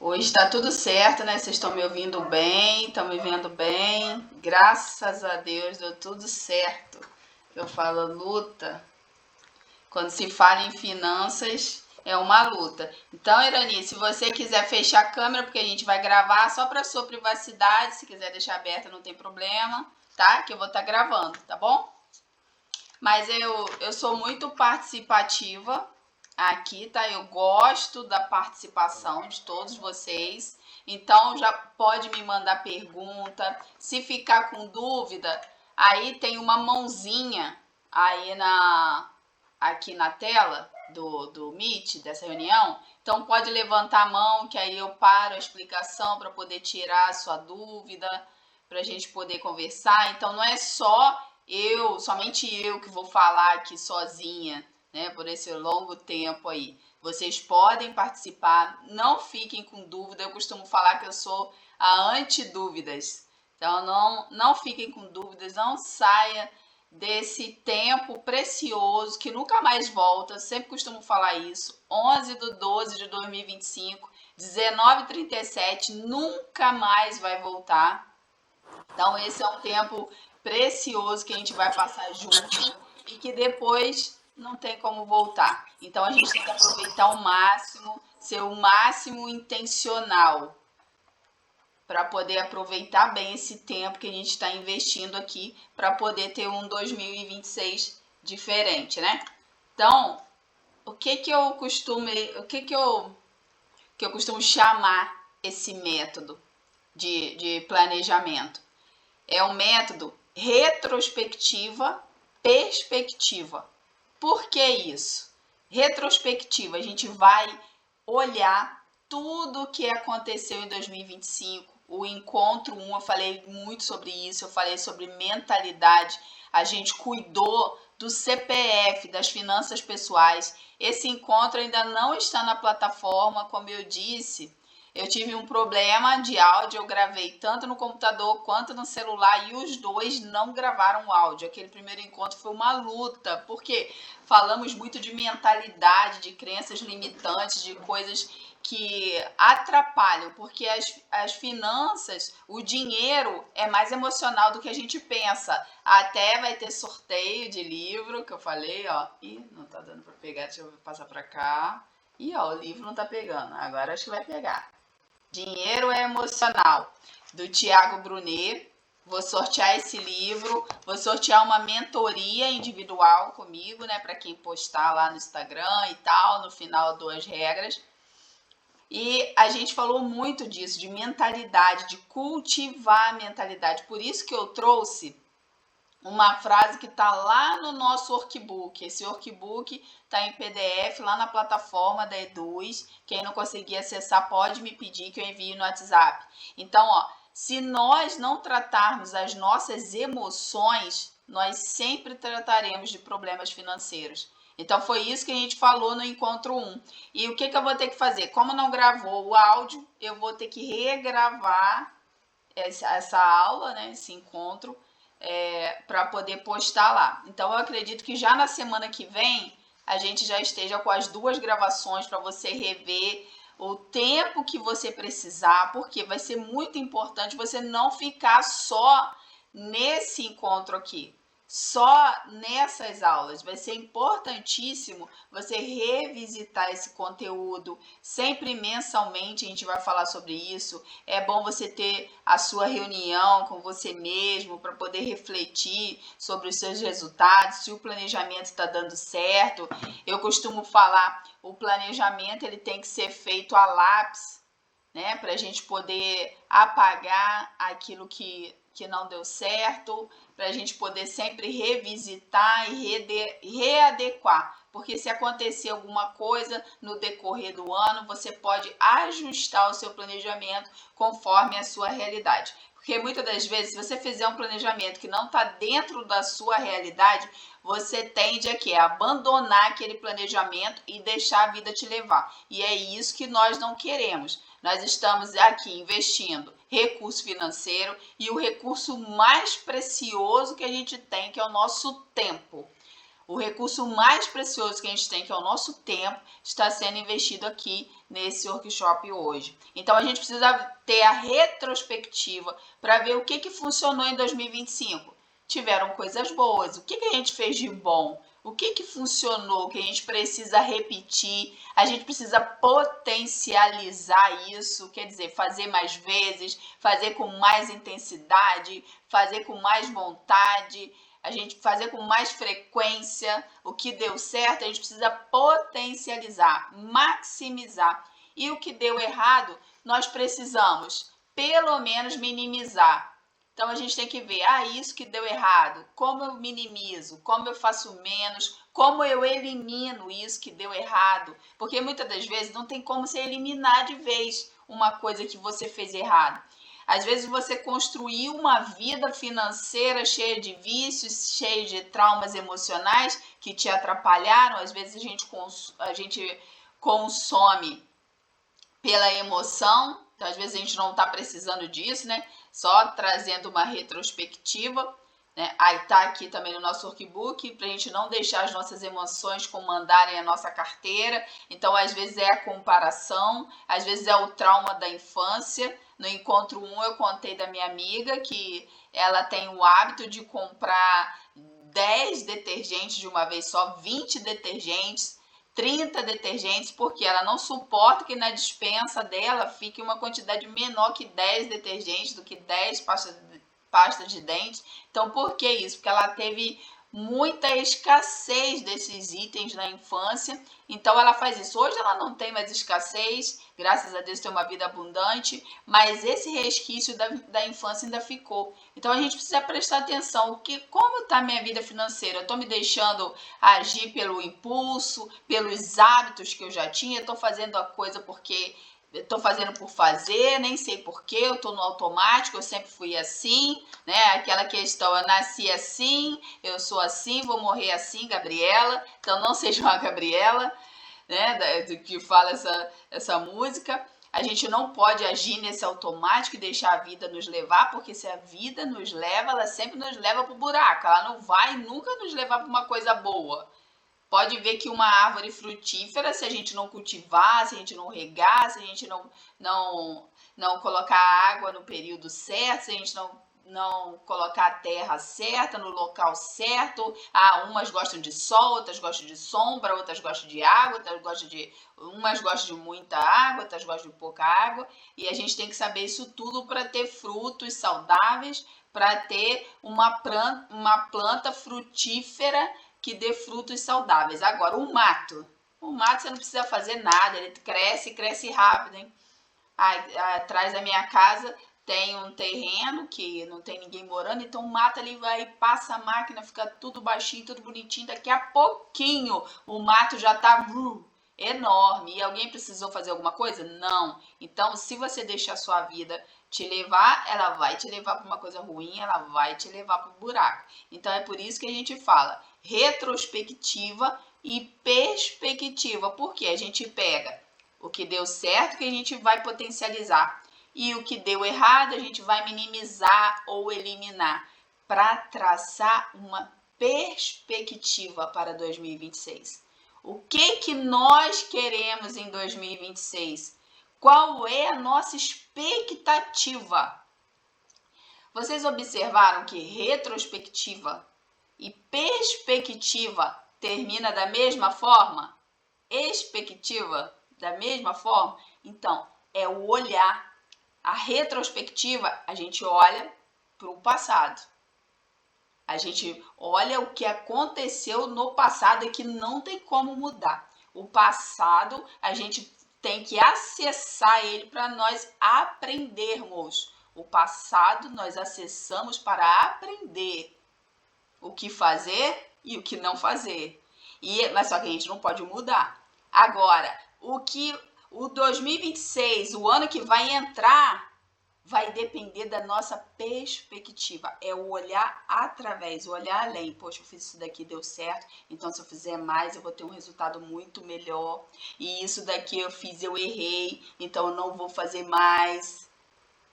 Hoje está tudo certo, né? Vocês estão me ouvindo bem, estão me vendo bem. Graças a Deus deu tudo certo. Eu falo luta. Quando se fala em finanças, é uma luta. Então, Irani, se você quiser fechar a câmera, porque a gente vai gravar só para sua privacidade, se quiser deixar aberta não tem problema, tá? Que eu vou estar gravando, tá bom? Mas eu sou muito participativa aqui, tá? Eu gosto da participação de todos vocês. Então já pode me mandar pergunta. Se ficar com dúvida, aí tem uma mãozinha aí aqui na tela do Meet, dessa reunião. Então pode levantar a mão, que aí eu paro a explicação para poder tirar a sua dúvida, para a gente poder conversar. Então não é somente eu que vou falar aqui sozinha, né, por esse longo tempo aí. Vocês podem participar, não fiquem com dúvida. Eu costumo falar que eu sou a anti-dúvidas. Então não fiquem com dúvidas, não saia desse tempo precioso que nunca mais volta. Sempre costumo falar isso. 11/12/2025, 19h37, nunca mais vai voltar. Então, esse é um tempo precioso que a gente vai passar junto e que depois não tem como voltar. Então, a gente tem que aproveitar ao máximo, ser o máximo intencional para poder aproveitar bem esse tempo que a gente está investindo aqui para poder ter um 2026 diferente, né? Então, o que eu costumo chamar esse método de planejamento? É um método retrospectiva, perspectiva. Por que isso? Retrospectiva, a gente vai olhar tudo o que aconteceu em 2025. O encontro 1, eu falei muito sobre isso, eu falei sobre mentalidade, a gente cuidou do CPF, das finanças pessoais. Esse encontro ainda não está na plataforma, como eu disse. Eu tive um problema de áudio, eu gravei tanto no computador quanto no celular e os dois não gravaram áudio. Aquele primeiro encontro foi uma luta, porque falamos muito de mentalidade, de crenças limitantes, de coisas que atrapalham, porque as finanças, o dinheiro é mais emocional do que a gente pensa. Até vai ter sorteio de livro, que eu falei, ó. Ih, não tá dando para pegar, deixa eu passar para cá. Ih, ó, o livro não tá pegando. Agora acho que vai pegar. Dinheiro é Emocional, do Tiago Brunet. Vou sortear esse livro, vou sortear uma mentoria individual comigo, né, para quem postar lá no Instagram e tal, no final 2 regras. E a gente falou muito disso, de mentalidade, de cultivar a mentalidade. Por isso que eu trouxe uma frase que está lá no nosso workbook. Esse workbook está em PDF lá na plataforma da Eduz. Quem não conseguir acessar pode me pedir que eu envie no WhatsApp. Então, ó, se nós não tratarmos as nossas emoções, nós sempre trataremos de problemas financeiros. Então, foi isso que a gente falou no encontro 1. E o que eu vou ter que fazer? Como não gravou o áudio, eu vou ter que regravar essa aula, né, esse encontro, para poder postar lá. Então, eu acredito que já na semana que vem a gente já esteja com as 2 gravações para você rever o tempo que você precisar, porque vai ser muito importante você não ficar só nesse encontro aqui, só nessas aulas. Vai ser importantíssimo você revisitar esse conteúdo. Sempre mensalmente a gente vai falar sobre isso. É bom você ter a sua reunião com você mesmo para poder refletir sobre os seus resultados, se o planejamento está dando certo. Eu costumo falar, o planejamento ele tem que ser feito a lápis, né, para a gente poder apagar aquilo que não deu certo, para a gente poder sempre revisitar e readequar. Porque se acontecer alguma coisa no decorrer do ano, você pode ajustar o seu planejamento conforme a sua realidade. Porque muitas das vezes, se você fizer um planejamento que não está dentro da sua realidade, você tende a abandonar aquele planejamento e deixar a vida te levar. E é isso que nós não queremos. Nós estamos aqui investindo recurso financeiro e o recurso mais precioso que a gente tem, que é o nosso tempo. O recurso mais precioso que a gente tem, que é o nosso tempo, está sendo investido aqui nesse workshop hoje. Então, a gente precisa ter a retrospectiva para ver o que funcionou em 2025. Tiveram coisas boas, o que a gente fez de bom? O que funcionou, que a gente precisa repetir, a gente precisa potencializar isso, quer dizer, fazer mais vezes, fazer com mais intensidade, fazer com mais vontade, a gente fazer com mais frequência. O que deu certo, a gente precisa potencializar, maximizar. E o que deu errado, nós precisamos, pelo menos, minimizar. Então, a gente tem que ver, isso que deu errado, como eu minimizo, como eu faço menos, como eu elimino isso que deu errado. Porque muitas das vezes não tem como você eliminar de vez uma coisa que você fez errado. Às vezes você construiu uma vida financeira cheia de vícios, cheia de traumas emocionais que te atrapalharam. Às vezes a gente consome pela emoção, então às vezes a gente não está precisando disso, né? Só trazendo uma retrospectiva, né? Aí tá aqui também no nosso workbook, para a gente não deixar as nossas emoções comandarem a nossa carteira. Então, às vezes é a comparação, às vezes é o trauma da infância. No encontro 1, eu contei da minha amiga que ela tem o hábito de comprar 10 detergentes de uma vez só, 20 detergentes, 30 detergentes, porque ela não suporta que na despensa dela fique uma quantidade menor que 10 detergentes, do que 10 pastas de dente. Então, por que isso? Porque ela teve muita escassez desses itens na infância, então ela faz isso. Hoje ela não tem mais escassez, graças a Deus tem uma vida abundante, mas esse resquício da infância ainda ficou. Então a gente precisa prestar atenção, como está a minha vida financeira? Eu estou me deixando agir pelo impulso, pelos hábitos que eu já tinha, estou fazendo a coisa porque estou fazendo por fazer, nem sei porquê, eu estou no automático, eu sempre fui assim, né? Aquela questão, eu nasci assim, eu sou assim, vou morrer assim, Gabriela. Então não seja uma Gabriela, né? Do que fala essa música. A gente não pode agir nesse automático e deixar a vida nos levar, porque se a vida nos leva, ela sempre nos leva para o buraco. Ela não vai nunca nos levar para uma coisa boa. Pode ver que uma árvore frutífera, se a gente não cultivar, se a gente não regar, se a gente não colocar água no período certo, se a gente não colocar a terra certa, no local certo. Umas gostam de sol, outras gostam de sombra, outras gostam de água, umas gostam de muita água, outras gostam de pouca água. E a gente tem que saber isso tudo para ter frutos saudáveis, para ter uma planta frutífera que dê frutos saudáveis. Agora, o mato você não precisa fazer nada, ele cresce rápido, hein? Atrás da minha casa tem um terreno que não tem ninguém morando, então o mato ali vai, passa a máquina, fica tudo baixinho, tudo bonitinho, daqui a pouquinho o mato já tá enorme. E alguém precisou fazer alguma coisa? Não. Então, se você deixar a sua vida te levar, ela vai te levar para uma coisa ruim, ela vai te levar para o buraco. Então, é por isso que a gente fala retrospectiva e perspectiva, porque a gente pega o que deu certo, que a gente vai potencializar, e o que deu errado, a gente vai minimizar ou eliminar, para traçar uma perspectiva para 2026. O que nós queremos em 2026? Qual é a nossa expectativa? Vocês observaram que retrospectiva e perspectiva termina da mesma forma? Expectativa da mesma forma? Então, é o olhar. A retrospectiva, a gente olha para o passado. A gente olha o que aconteceu no passado e que não tem como mudar. O passado, a gente tem que acessar ele para nós aprendermos. O passado nós acessamos para aprender o que fazer e o que não fazer. Mas só que a gente não pode mudar. Agora, o 2026, o ano que vai entrar, vai depender da nossa perspectiva. É o olhar através, o olhar além. Poxa, eu fiz isso daqui, deu certo. Então, se eu fizer mais, eu vou ter um resultado muito melhor. E isso daqui eu fiz, eu errei. Então, eu não vou fazer mais.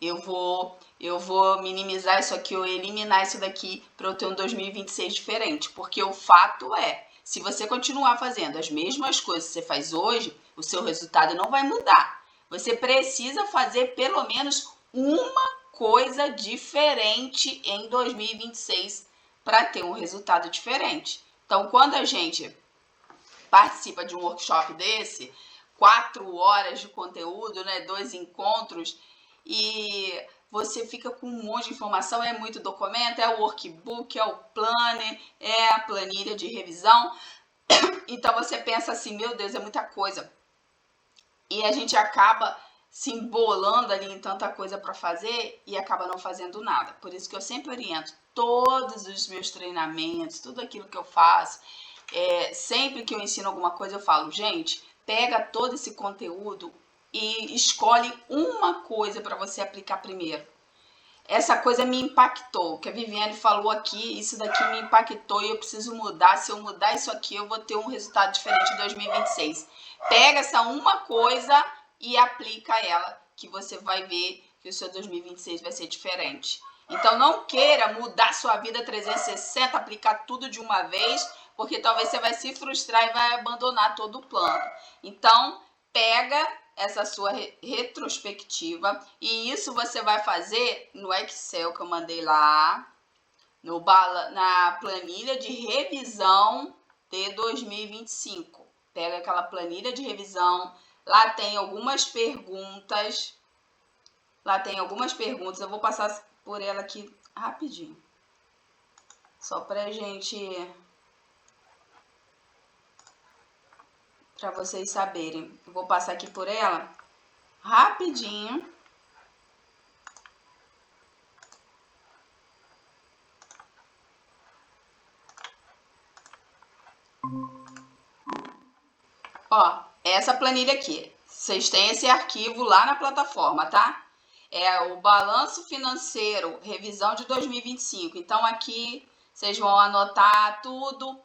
eu vou minimizar isso aqui ou eliminar isso daqui para eu ter um 2026 diferente. Porque o fato é, se você continuar fazendo as mesmas coisas que você faz hoje, o seu resultado não vai mudar. Você precisa fazer pelo menos uma coisa diferente em 2026 para ter um resultado diferente. Então, quando a gente participa de um workshop desse, 4 horas de conteúdo, né, 2 encontros, e você fica com um monte de informação, é muito documento, é o workbook, é o planner, é a planilha de revisão. Então você pensa assim, meu Deus, é muita coisa. E a gente acaba se embolando ali em tanta coisa para fazer e acaba não fazendo nada. Por isso que eu sempre oriento todos os meus treinamentos, tudo aquilo que eu faço. Sempre que eu ensino alguma coisa, eu falo, gente, pega todo esse conteúdo e escolhe uma coisa para você aplicar primeiro. Essa coisa me impactou, o que a Viviane falou aqui, isso daqui me impactou e eu preciso mudar. Se eu mudar isso aqui, eu vou ter um resultado diferente em 2026. Pega essa uma coisa e aplica ela, que você vai ver que o seu 2026 vai ser diferente. Então não queira mudar sua vida 360, aplicar tudo de uma vez, porque talvez você vai se frustrar e vai abandonar todo o plano. Então pega essa sua retrospectiva e isso você vai fazer no Excel que eu mandei lá, na planilha de revisão de 2025. Pega aquela planilha de revisão, lá tem algumas perguntas, eu vou passar por ela aqui rapidinho, só pra gente, para vocês saberem. Eu vou passar aqui por ela rapidinho. Ó, essa planilha aqui, vocês têm esse arquivo lá na plataforma, tá? É o balanço financeiro, revisão de 2025. Então aqui vocês vão anotar tudo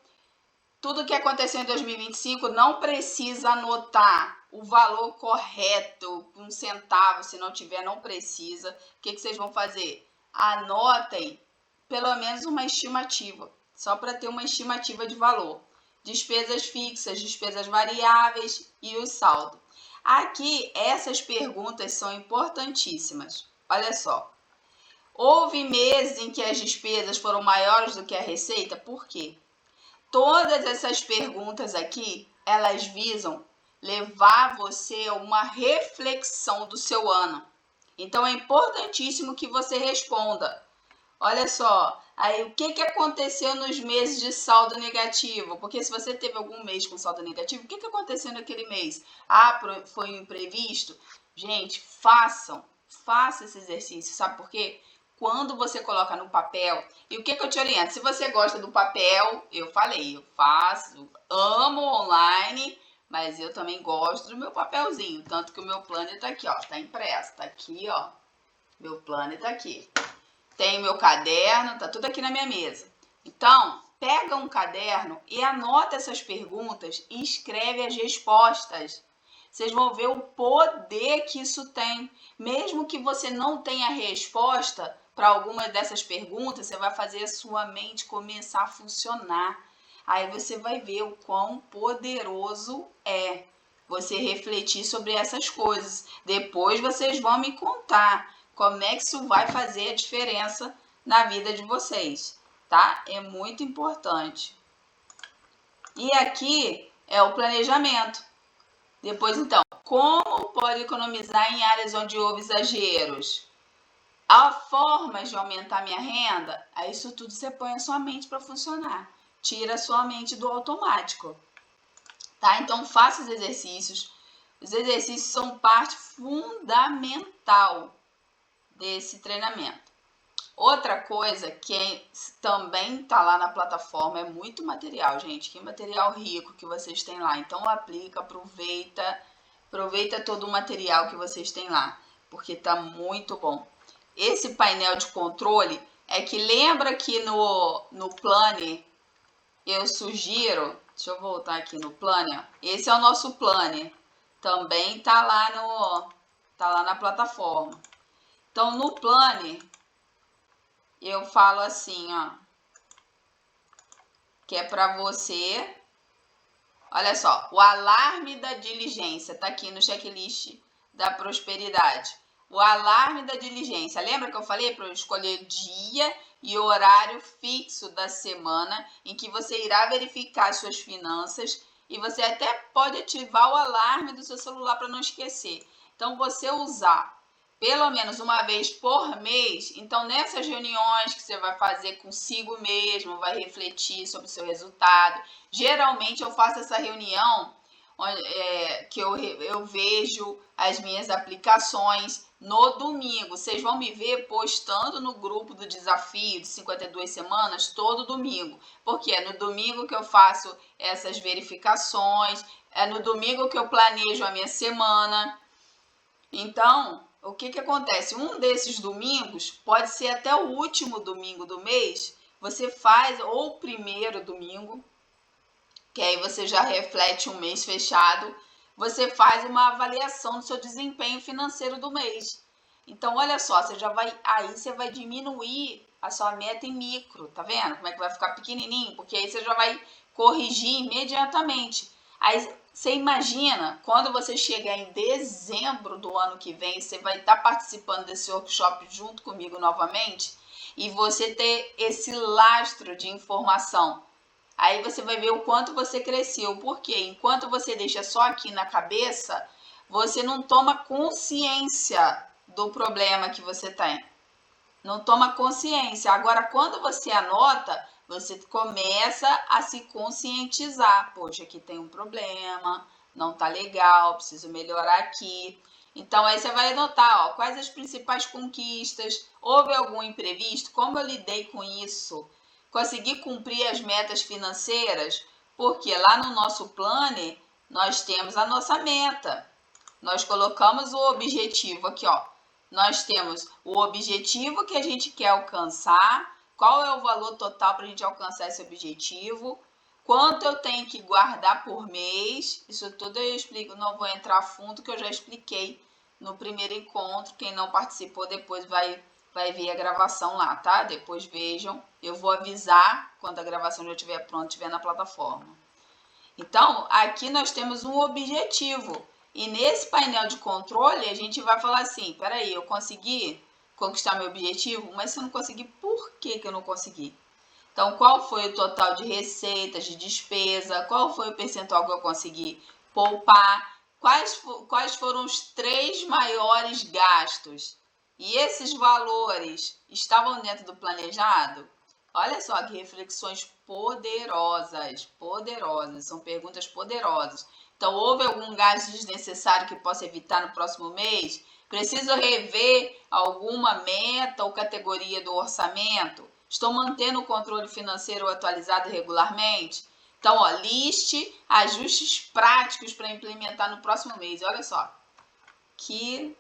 que aconteceu em 2025. Não precisa anotar o valor correto, 1 centavo, se não tiver, não precisa. O que vocês vão fazer? Anotem pelo menos uma estimativa, só para ter uma estimativa de valor. Despesas fixas, despesas variáveis e o saldo. Aqui, essas perguntas são importantíssimas. Olha só. Houve meses em que as despesas foram maiores do que a receita? Por quê? Todas essas perguntas aqui, elas visam levar você a uma reflexão do seu ano. Então, é importantíssimo que você responda. Olha só, aí o que aconteceu nos meses de saldo negativo? Porque se você teve algum mês com saldo negativo, o que aconteceu naquele mês? Foi um imprevisto? Gente, faça esse exercício, sabe por quê? Quando você coloca no papel, e o que eu te oriento? Se você gosta do papel, eu falei, eu faço, amo online, mas eu também gosto do meu papelzinho, tanto que o meu planner tá aqui, ó, tá impresso, tá aqui, ó, meu planner tá aqui. Tem meu caderno, tá tudo aqui na minha mesa. Então, pega um caderno e anota essas perguntas e escreve as respostas. Vocês vão ver o poder que isso tem. Mesmo que você não tenha resposta para alguma dessas perguntas, você vai fazer a sua mente começar a funcionar. Aí você vai ver o quão poderoso é você refletir sobre essas coisas. Depois vocês vão me contar como é que isso vai fazer a diferença na vida de vocês, tá? É muito importante. E aqui é o planejamento. Depois, então, como pode economizar em áreas onde houve exageros? Há formas de aumentar minha renda? Aí isso tudo você põe a sua mente para funcionar. Tira a sua mente do automático, tá? Então, faça os exercícios. Os exercícios são parte fundamental desse treinamento. Outra coisa que também tá lá na plataforma é muito material, gente. Que material rico que vocês têm lá. Então aplica, aproveita todo o material que vocês têm lá, porque tá muito bom. Esse painel de controle é que lembra que no planner eu sugiro, deixa eu voltar aqui no planner. Esse é o nosso planner. Também tá lá na plataforma. Então, no Planner, eu falo assim, ó, que é para você, olha só, o alarme da diligência, tá aqui no checklist da prosperidade. O alarme da diligência, lembra que eu falei para eu escolher dia e horário fixo da semana em que você irá verificar suas finanças e você até pode ativar o alarme do seu celular para não esquecer. Então, você usar pelo menos uma vez por mês, então nessas reuniões que você vai fazer consigo mesmo, vai refletir sobre o seu resultado. Geralmente eu faço essa reunião que eu vejo as minhas aplicações no domingo. Vocês vão me ver postando no grupo do desafio de 52 semanas todo domingo. Porque é no domingo que eu faço essas verificações, é no domingo que eu planejo a minha semana. Então, o que acontece? Um desses domingos, pode ser até o último domingo do mês, você faz, ou o primeiro domingo, que aí você já reflete um mês fechado, você faz uma avaliação do seu desempenho financeiro do mês. Então, olha só, aí você vai diminuir a sua meta em micro, tá vendo? Como é que vai ficar pequenininho? Porque aí você já vai corrigir imediatamente. Aí você imagina, quando você chegar em dezembro do ano que vem, você vai estar participando desse workshop junto comigo novamente e você ter esse lastro de informação. Aí você vai ver o quanto você cresceu, porque enquanto você deixa só aqui na cabeça, você não toma consciência do problema que você tem. Não toma consciência. Agora, quando você anota, você começa a se conscientizar. Poxa, aqui tem um problema, não tá legal, preciso melhorar aqui. Então, aí você vai anotar, ó, quais as principais conquistas, houve algum imprevisto, como eu lidei com isso, consegui cumprir as metas financeiras, porque lá no nosso planner, nós temos a nossa meta. Nós colocamos o objetivo aqui, ó. Nós temos o objetivo que a gente quer alcançar, qual é o valor total para a gente alcançar esse objetivo, quanto eu tenho que guardar por mês, isso tudo eu explico, não vou entrar a fundo, que eu já expliquei no primeiro encontro. Quem não participou depois vai ver a gravação lá, tá? Depois vejam, eu vou avisar quando a gravação já estiver pronta, estiver na plataforma. Então, aqui nós temos um objetivo. E nesse painel de controle, a gente vai falar assim, peraí, eu consegui conquistar meu objetivo, mas se eu não consegui, por que eu não consegui? Então, qual foi o total de receitas, de despesa, qual foi o percentual que eu consegui poupar, quais foram os 3 maiores gastos? E esses valores estavam dentro do planejado? Olha só que reflexões poderosas, poderosas, são perguntas poderosas. Então, houve algum gasto desnecessário que possa evitar no próximo mês? Preciso rever alguma meta ou categoria do orçamento? Estou mantendo o controle financeiro atualizado regularmente? Então, ó, liste ajustes práticos para implementar no próximo mês. Olha só, que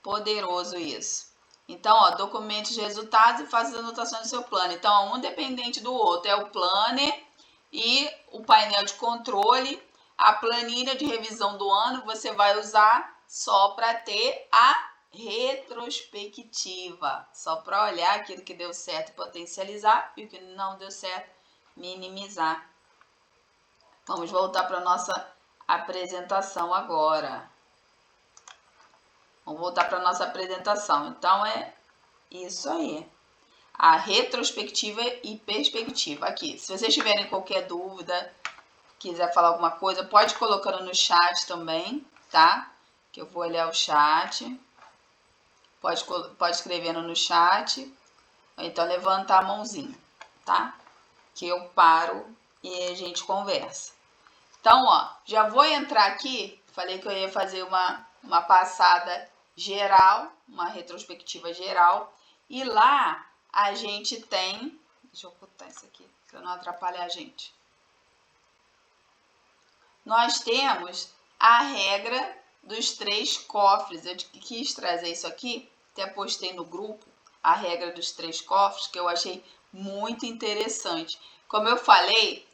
poderoso isso. Então, ó, documente os resultados e faça as anotações do seu plano. Então, um dependente do outro. É o planner e o painel de controle. A planilha de revisão do ano você vai usar só para ter a retrospectiva. Só para olhar aquilo que deu certo e potencializar e o que não deu certo, minimizar. Vamos voltar para a nossa apresentação agora. Vamos voltar para a nossa apresentação. Então, é isso aí. A retrospectiva e perspectiva. Aqui, se vocês tiverem qualquer dúvida, quiser falar alguma coisa, pode colocando no chat também, tá? Que eu vou olhar o chat. Pode escrevendo no chat. Ou então levantar a mãozinha, tá? Que eu paro e a gente conversa. Então, ó, já vou entrar aqui. Falei que eu ia fazer uma passada geral, uma retrospectiva geral. E lá a gente tem... Deixa eu ocultar isso aqui, para não atrapalhar a gente. Nós temos a regra dos 3 cofres. Eu quis trazer isso aqui, até postei no grupo, a regra dos 3 cofres, que eu achei muito interessante. Como eu falei,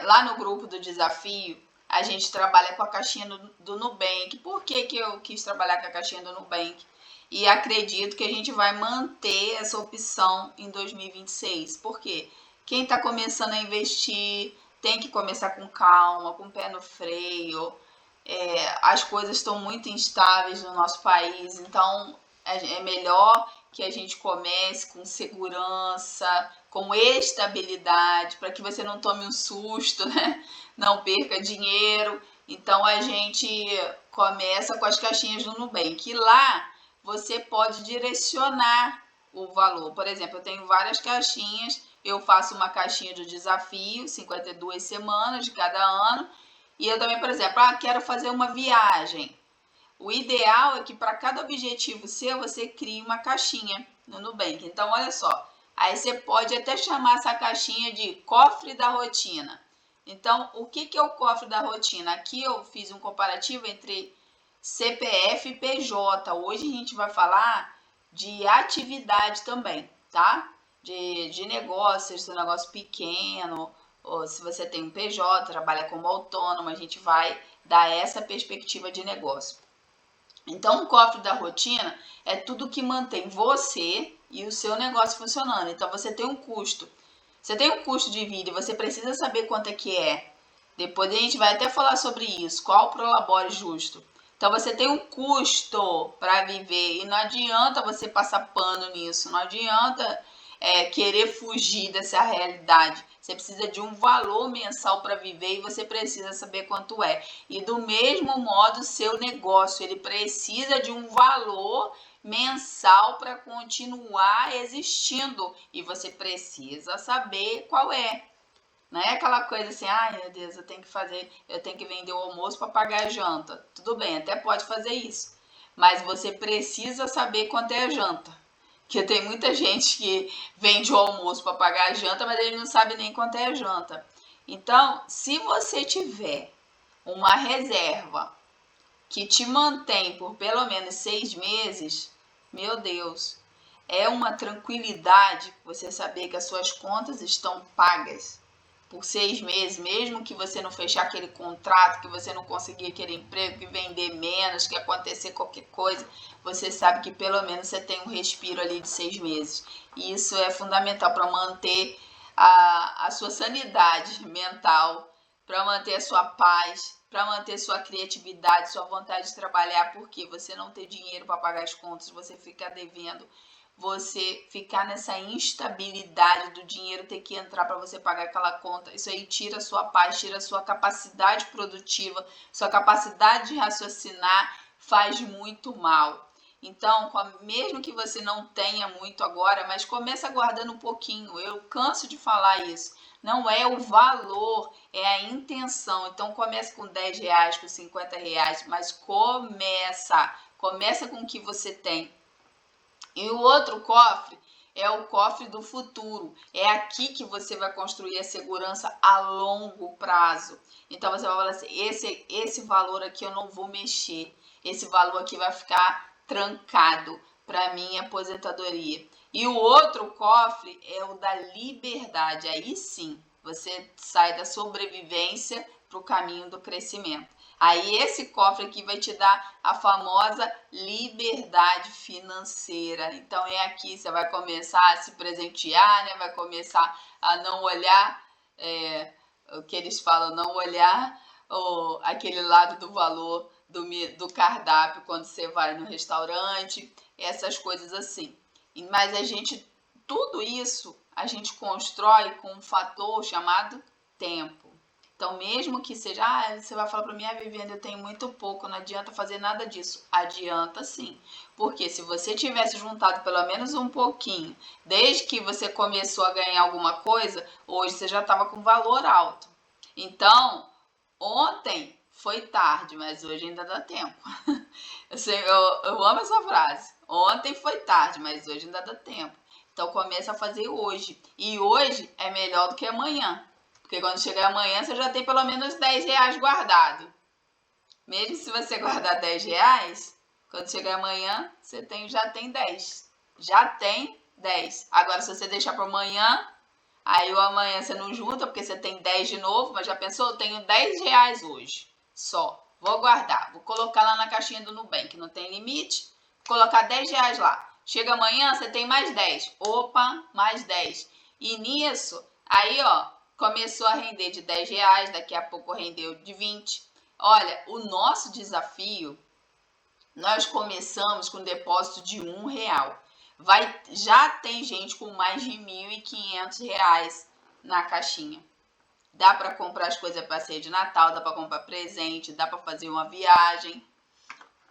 lá no grupo do desafio, a gente trabalha com a caixinha do Nubank. Por que eu quis trabalhar com a caixinha do Nubank? E acredito que a gente vai manter essa opção em 2026. Por quê? Quem está começando a investir tem que começar com calma, com o pé no freio. As coisas estão muito instáveis no nosso país, então é melhor que a gente comece com segurança, com estabilidade, para que você não tome um susto, né? Não perca dinheiro. Então a gente começa com as caixinhas do Nubank. E lá você pode direcionar o valor. Por exemplo, eu tenho várias caixinhas, eu faço uma caixinha de desafio, 52 semanas de cada ano. E eu também, por exemplo, quero fazer uma viagem. O ideal é que para cada objetivo seu, você crie uma caixinha no Nubank. Então, olha só, aí você pode até chamar essa caixinha de cofre da rotina. Então, o que é o cofre da rotina? Aqui eu fiz um comparativo entre CPF e PJ. Hoje a gente vai falar de atividade também, tá? De negócio, se é um negócio pequeno, ou se você tem um PJ, trabalha como autônomo, a gente vai dar essa perspectiva de negócio. Então, o cofre da rotina é tudo que mantém você e o seu negócio funcionando. Então, você tem um custo. Você tem um custo de vida e você precisa saber quanto é que é. Depois a gente vai até falar sobre isso. Qual o prolabore justo? Então, você tem um custo para viver e não adianta você passar pano nisso. Não adianta querer fugir dessa realidade. Você precisa de um valor mensal para viver e você precisa saber quanto é. E do mesmo modo, seu negócio, ele precisa de um valor mensal para continuar existindo. E você precisa saber qual é. Não é aquela coisa assim, ai meu Deus, eu tenho que vender o almoço para pagar a janta. Tudo bem, até pode fazer isso. Mas você precisa saber quanto é a janta. Porque tem muita gente que vende o almoço para pagar a janta, mas ele não sabe nem quanto é a janta. Então, se você tiver uma reserva que te mantém por pelo menos 6 meses, meu Deus, é uma tranquilidade você saber que as suas contas estão pagas por 6 meses, mesmo que você não fechar aquele contrato, que você não conseguir aquele emprego, que vender menos, que acontecer qualquer coisa, você sabe que pelo menos você tem um respiro ali de 6 meses. E isso é fundamental para manter a sua sanidade mental, para manter a sua paz, para manter sua criatividade, sua vontade de trabalhar, porque você não ter dinheiro para pagar as contas, você fica devendo, você ficar nessa instabilidade do dinheiro ter que entrar para você pagar aquela conta. Isso aí tira a sua paz, tira a sua capacidade produtiva, sua capacidade de raciocinar, faz muito mal. Então, mesmo que você não tenha muito agora, mas começa guardando um pouquinho. Eu canso de falar isso. Não é o valor, é a intenção. Então, comece com 10 reais, com 50 reais, mas começa com o que você tem. E o outro cofre é o cofre do futuro. É aqui que você vai construir a segurança a longo prazo. Então você vai falar assim, esse valor aqui eu não vou mexer. Esse valor aqui vai ficar trancado para minha aposentadoria. E o outro cofre é o da liberdade. Aí sim, você sai da sobrevivência para o caminho do crescimento. Aí esse cofre aqui vai te dar a famosa liberdade financeira. Então é aqui, você vai começar a se presentear, né? Vai começar a não olhar, o que eles falam, não olhar aquele lado do valor do cardápio quando você vai no restaurante, essas coisas assim. Mas tudo isso a gente constrói com um fator chamado tempo. Então, mesmo que seja, você vai falar para mim, Viviane, eu tenho muito pouco, não adianta fazer nada disso. Adianta sim, porque se você tivesse juntado pelo menos um pouquinho, desde que você começou a ganhar alguma coisa, hoje você já estava com valor alto. Então, ontem foi tarde, mas hoje ainda dá tempo. Eu amo essa frase. Ontem foi tarde, mas hoje ainda dá tempo. Então, começa a fazer hoje. E hoje é melhor do que amanhã. Porque quando chegar amanhã, você já tem pelo menos 10 reais guardado. Mesmo se você guardar 10 reais, quando chegar amanhã, já tem 10. Já tem 10. Agora, se você deixar para amanhã, Aí o amanhã você não junta porque você tem 10 de novo, mas já pensou? Eu tenho 10 reais hoje só. Vou guardar, vou colocar lá na caixinha do Nubank, não tem limite. Vou colocar 10 reais lá. Chega amanhã, você tem mais 10. Opa, mais 10. E nisso, aí ó, começou a render de 10 reais, daqui a pouco rendeu de 20. Olha, o nosso desafio, nós começamos com depósito de R$1. Já tem gente com mais de R$1.500 na caixinha. Dá para comprar as coisas para ceia de Natal, dá para comprar presente, dá para fazer uma viagem,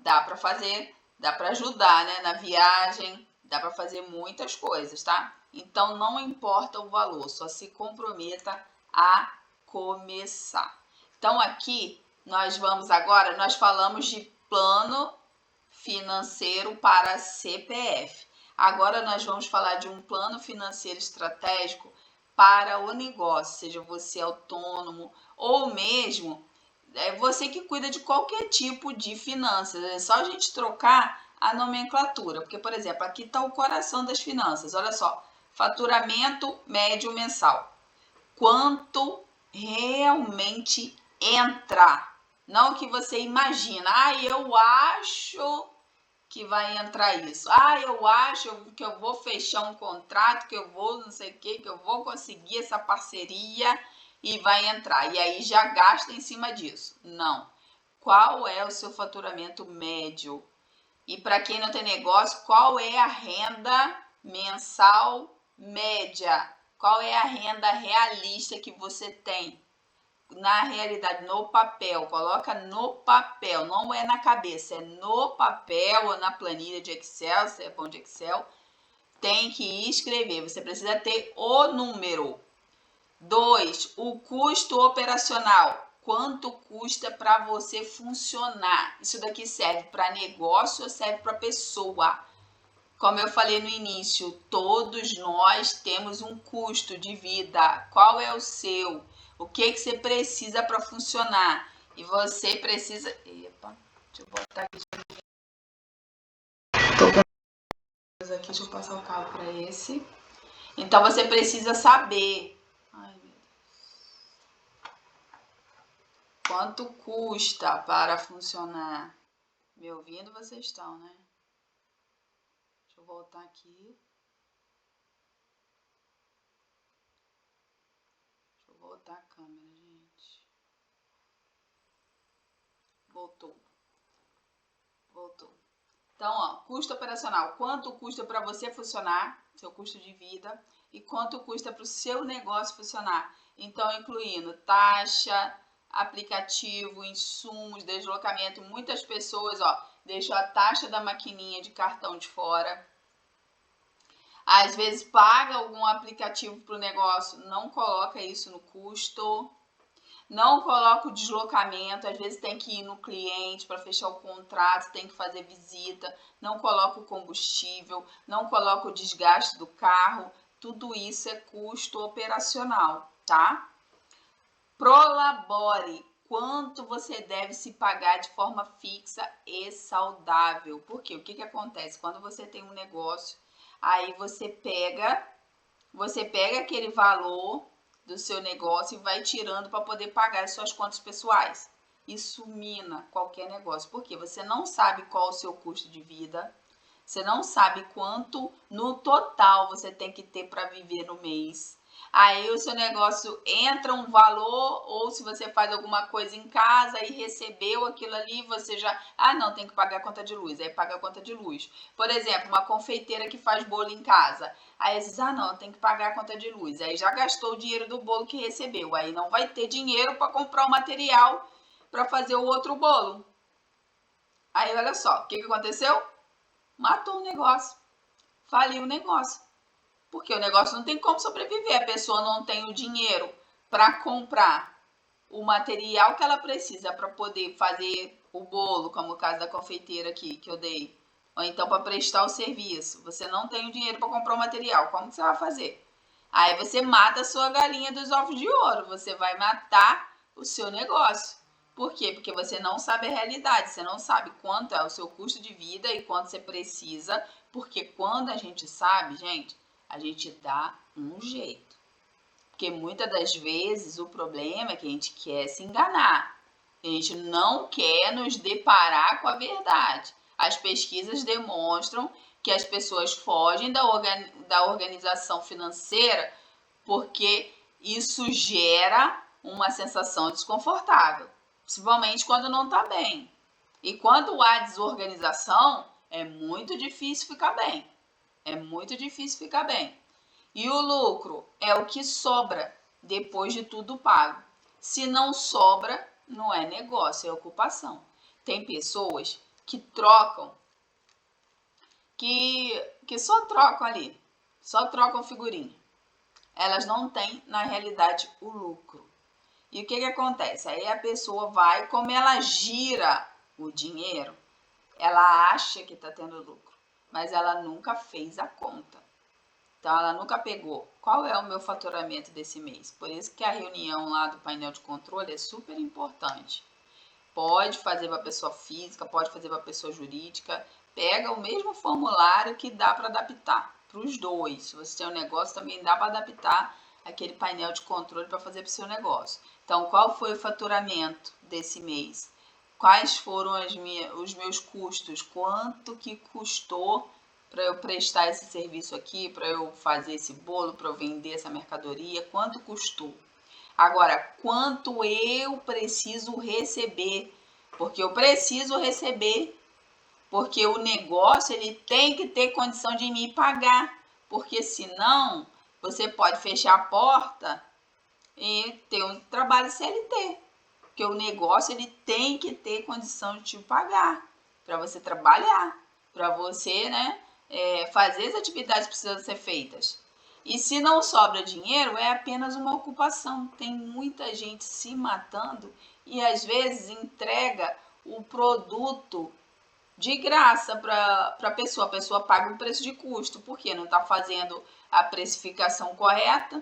dá para ajudar, né, na viagem, dá para fazer muitas coisas, tá? Então não importa o valor, só se comprometa a começar. Então aqui nós falamos de plano financeiro para CPF. Agora nós vamos falar de um plano financeiro estratégico para o negócio, seja você autônomo ou mesmo você que cuida de qualquer tipo de finanças. É só a gente trocar a nomenclatura, porque, por exemplo, aqui está o coração das finanças. Olha só, faturamento médio mensal. Quanto realmente entra? Não o que você imagina. Eu acho que vai entrar isso. Eu acho que eu vou fechar um contrato, que eu vou não sei o que eu vou conseguir essa parceria e vai entrar. E aí já gasta em cima disso. Não. Qual é o seu faturamento médio? E para quem não tem negócio, qual é a renda mensal média? Qual é a renda realista que você tem? Na realidade, no papel, coloca no papel, não é na cabeça, é no papel ou na planilha de Excel, se é bom de Excel, tem que escrever, você precisa ter o número. 2, o custo operacional, quanto custa para você funcionar? Isso daqui serve para negócio ou serve para pessoa? Como eu falei no início, todos nós temos um custo de vida. Qual é o seu? O que você precisa para funcionar? E você precisa... Epa, deixa eu botar aqui. Deixa eu passar o cabo para esse. Então, você precisa saber... Ai, meu Deus. Quanto custa para funcionar? Me ouvindo, vocês estão, né? Deixa eu voltar aqui. Voltar a câmera, gente. Voltou. Então, ó, custo operacional. Quanto custa para você funcionar, seu custo de vida, e quanto custa para o seu negócio funcionar. Então, incluindo taxa, aplicativo, insumos, deslocamento. Muitas pessoas, ó, deixam a taxa da maquininha de cartão de fora. Às vezes paga algum aplicativo para o negócio, não coloca isso no custo. Não coloca o deslocamento, às vezes tem que ir no cliente para fechar o contrato, tem que fazer visita, não coloca o combustível, não coloca o desgaste do carro, tudo isso é custo operacional, tá? Prolabore, quanto você deve se pagar de forma fixa e saudável. Porque o que acontece? Quando você tem um negócio, aí você pega aquele valor do seu negócio e vai tirando para poder pagar as suas contas pessoais. Isso mina qualquer negócio, porque você não sabe qual o seu custo de vida, você não sabe quanto no total você tem que ter para viver no mês. Aí o seu negócio entra um valor, ou se você faz alguma coisa em casa e recebeu aquilo ali, você já, não, tem que pagar a conta de luz, aí paga a conta de luz. Por exemplo, uma confeiteira que faz bolo em casa, aí diz, não, tem que pagar a conta de luz, aí já gastou o dinheiro do bolo que recebeu, aí não vai ter dinheiro para comprar o material para fazer o outro bolo. Aí olha só, o que aconteceu? Matou o negócio, faliu o negócio. Porque o negócio não tem como sobreviver, a pessoa não tem o dinheiro para comprar o material que ela precisa para poder fazer o bolo, como o caso da confeiteira aqui que eu dei, ou então para prestar o serviço. Você não tem o dinheiro para comprar o material, como que você vai fazer? Aí você mata a sua galinha dos ovos de ouro, você vai matar o seu negócio. Por quê? Porque você não sabe a realidade, você não sabe quanto é o seu custo de vida e quanto você precisa, porque quando a gente sabe, gente, a gente dá um jeito. Porque muitas das vezes o problema é que a gente quer se enganar. A gente não quer nos deparar com a verdade. As pesquisas demonstram que as pessoas fogem da organização financeira porque isso gera uma sensação desconfortável, principalmente quando não está bem. E quando há desorganização, é muito difícil ficar bem. É muito difícil ficar bem. E o lucro é o que sobra depois de tudo pago. Se não sobra, não é negócio, é ocupação. Tem pessoas que trocam, que só trocam ali, só trocam figurinha. Elas não têm, na realidade, o lucro. E o que acontece? Aí a pessoa vai, como ela gira o dinheiro, ela acha que está tendo lucro, mas ela nunca fez a conta. Então, ela nunca pegou qual é o meu faturamento desse mês. Por isso que a reunião lá do painel de controle é super importante. Pode fazer para pessoa física, pode fazer para pessoa jurídica. Pega o mesmo formulário que dá para adaptar para os dois. Se você tem um negócio, também dá para adaptar aquele painel de controle para fazer para o seu negócio. Então, qual foi o faturamento desse mês? Quais foram os meus custos? Quanto que custou para eu prestar esse serviço aqui, para eu fazer esse bolo, para eu vender essa mercadoria? Quanto custou? Agora, quanto eu preciso receber? Porque eu preciso receber, porque o negócio ele tem que ter condição de me pagar, porque senão você pode fechar a porta e ter um trabalho CLT, porque o negócio ele tem que ter condição de te pagar para você trabalhar, para você, né, fazer as atividades que precisam ser feitas. E se não sobra dinheiro, é apenas uma ocupação. Tem muita gente se matando e às vezes entrega o produto de graça para a pessoa. A pessoa paga o preço de custo, porque não está fazendo a precificação correta.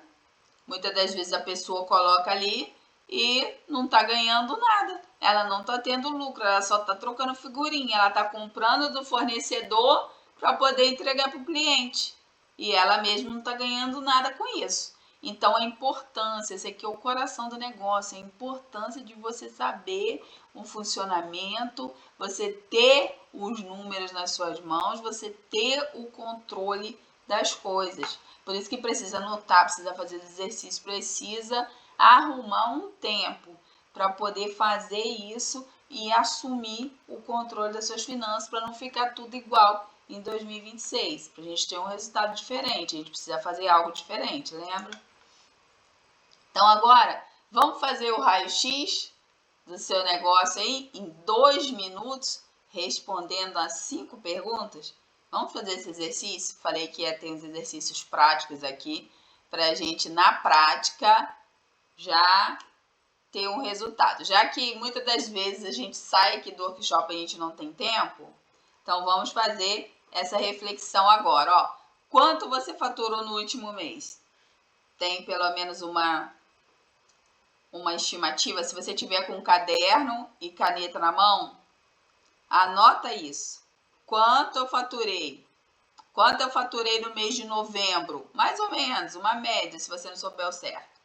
Muitas das vezes a pessoa coloca ali e não está ganhando nada. Ela não está tendo lucro, ela só está trocando figurinha. Ela está comprando do fornecedor para poder entregar para o cliente. E ela mesma não está ganhando nada com isso. Então, a importância, esse aqui é o coração do negócio, a importância de você saber o funcionamento, você ter os números nas suas mãos, você ter o controle das coisas. Por isso que precisa anotar, precisa fazer exercício, precisa arrumar um tempo para poder fazer isso e assumir o controle das suas finanças para não ficar tudo igual em 2026, para a gente ter um resultado diferente, a gente precisa fazer algo diferente, lembra? Então agora, vamos fazer o raio-x do seu negócio aí em 2 minutos, respondendo as 5 perguntas? Vamos fazer esse exercício? Falei que ia ter uns exercícios práticos aqui, para a gente, na prática, já ter um resultado. Já que muitas das vezes a gente sai aqui do workshop e a gente não tem tempo, então vamos fazer essa reflexão agora, ó. Quanto você faturou no último mês? Tem pelo menos uma estimativa? Se você tiver com um caderno e caneta na mão, anota isso. Quanto eu faturei? Quanto eu faturei no mês de novembro? Mais ou menos, uma média, se você não souber o certo.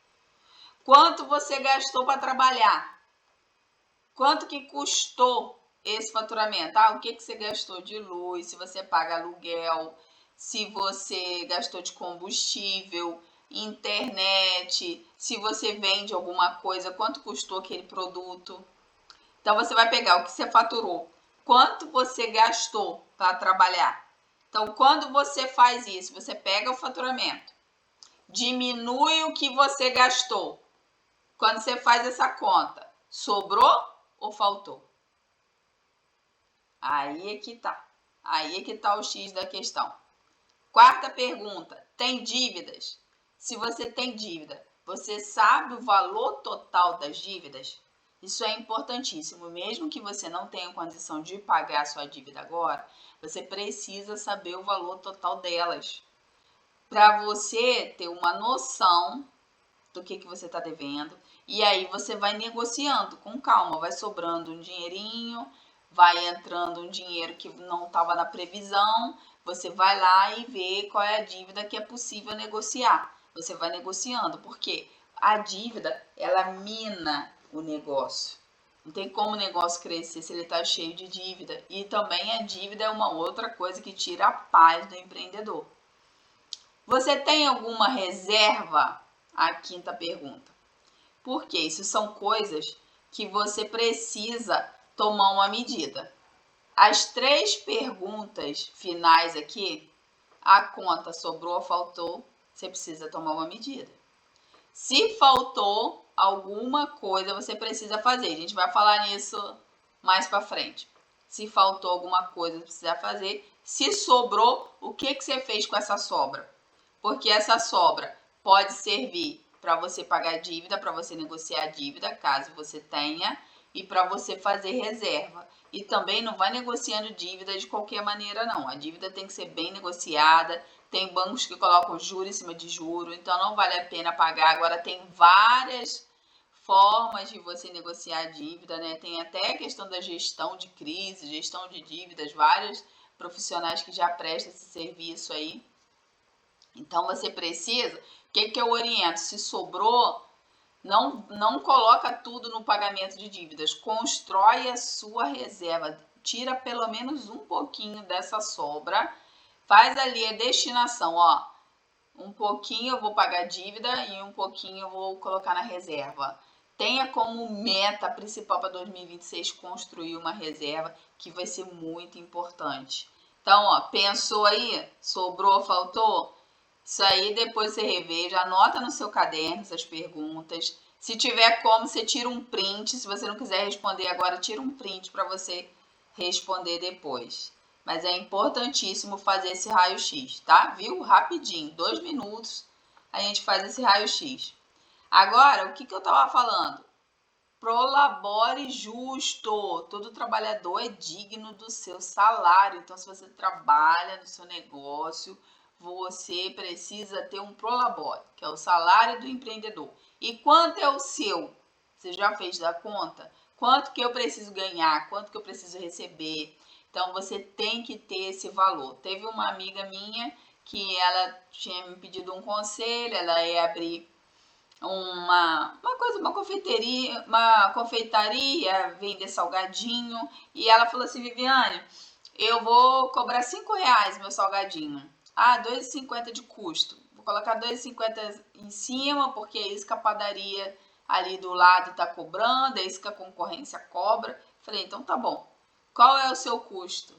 Quanto você gastou para trabalhar? Quanto que custou esse faturamento? O que você gastou de luz, se você paga aluguel, se você gastou de combustível, internet, se você vende alguma coisa, quanto custou aquele produto. Então, você vai pegar o que você faturou, quanto você gastou para trabalhar. Então, quando você faz isso, você pega o faturamento, diminui o que você gastou. Quando você faz essa conta, sobrou ou faltou? Aí é que tá. Aí é que tá o X da questão. Quarta pergunta, tem dívidas? Se você tem dívida, você sabe o valor total das dívidas? Isso é importantíssimo. Mesmo que você não tenha condição de pagar a sua dívida agora, você precisa saber o valor total delas, para você ter uma noção do que você está devendo. E aí você vai negociando com calma, vai sobrando um dinheirinho, vai entrando um dinheiro que não estava na previsão, você vai lá e vê qual é a dívida que é possível negociar. você vai negociando, porque a dívida, ela mina o negócio. Não tem como o negócio crescer se ele está cheio de dívida. E também a dívida é uma outra coisa que tira a paz do empreendedor. Você tem alguma reserva? A quinta pergunta. Porque isso são coisas que você precisa tomar uma medida. As 3 perguntas finais aqui, a conta sobrou ou faltou, você precisa tomar uma medida. Se faltou alguma coisa, você precisa fazer. A gente vai falar nisso mais para frente. Se faltou alguma coisa, você precisa fazer. Se sobrou, o que você fez com essa sobra? Porque essa sobra pode servir para você pagar dívida, para você negociar a dívida, caso você tenha, e para você fazer reserva. E também não vai negociando dívida de qualquer maneira, não. A dívida tem que ser bem negociada. Tem bancos que colocam juro em cima de juro, então não vale a pena pagar. Agora tem várias formas de você negociar a dívida, né? Tem até a questão da gestão de crise, gestão de dívidas, vários profissionais que já prestam esse serviço aí. Então você precisa, o que eu oriento? Se sobrou, não coloca tudo no pagamento de dívidas, constrói a sua reserva, tira pelo menos um pouquinho dessa sobra, faz ali a destinação, ó, um pouquinho eu vou pagar dívida e um pouquinho eu vou colocar na reserva. Tenha como meta principal para 2026 construir uma reserva, que vai ser muito importante. Então, ó, pensou aí? Sobrou, faltou? Isso aí depois você reveja, anota no seu caderno essas perguntas. Se tiver como, você tira um print. Se você não quiser responder agora, tira um print para você responder depois. Mas é importantíssimo fazer esse raio-x, tá? Viu? Rapidinho, 2 minutos, a gente faz esse raio-x. Agora, o que eu estava falando? Prolabore justo. Todo trabalhador é digno do seu salário. Então, se você trabalha no seu negócio, você precisa ter um prolabore, que é o salário do empreendedor. E quanto é o seu? Você já fez da conta? Quanto que eu preciso ganhar? Quanto que eu preciso receber? Então, você tem que ter esse valor. Teve uma amiga minha que ela tinha me pedido um conselho, ela ia abrir uma confeitaria, vender salgadinho, e ela falou assim: Viviane, eu vou cobrar R$5 meu salgadinho. Ah, R$2,50 de custo. Vou colocar R$2,50 em cima, porque é isso que a padaria ali do lado está cobrando, é isso que a concorrência cobra. Falei, então tá bom. Qual é o seu custo?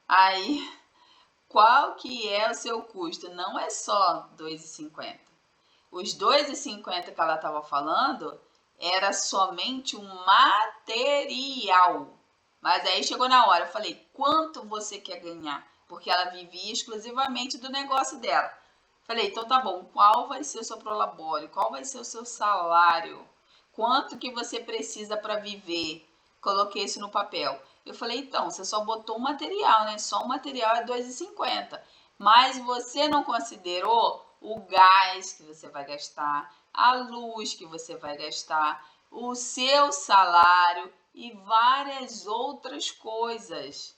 Aí, qual que é o seu custo? Não é só R$2,50. Os R$2,50 que ela estava falando era somente um material. Mas aí chegou na hora, eu falei, quanto você quer ganhar? Porque ela vivia exclusivamente do negócio dela. Falei, então tá bom, qual vai ser o seu prolabore? Qual vai ser o seu salário? Quanto que você precisa para viver? Coloquei isso no papel. Eu falei, então, você só botou o material, né? Só o material é R$2,50. Mas você não considerou o gás que você vai gastar, a luz que você vai gastar, o seu salário e várias outras coisas.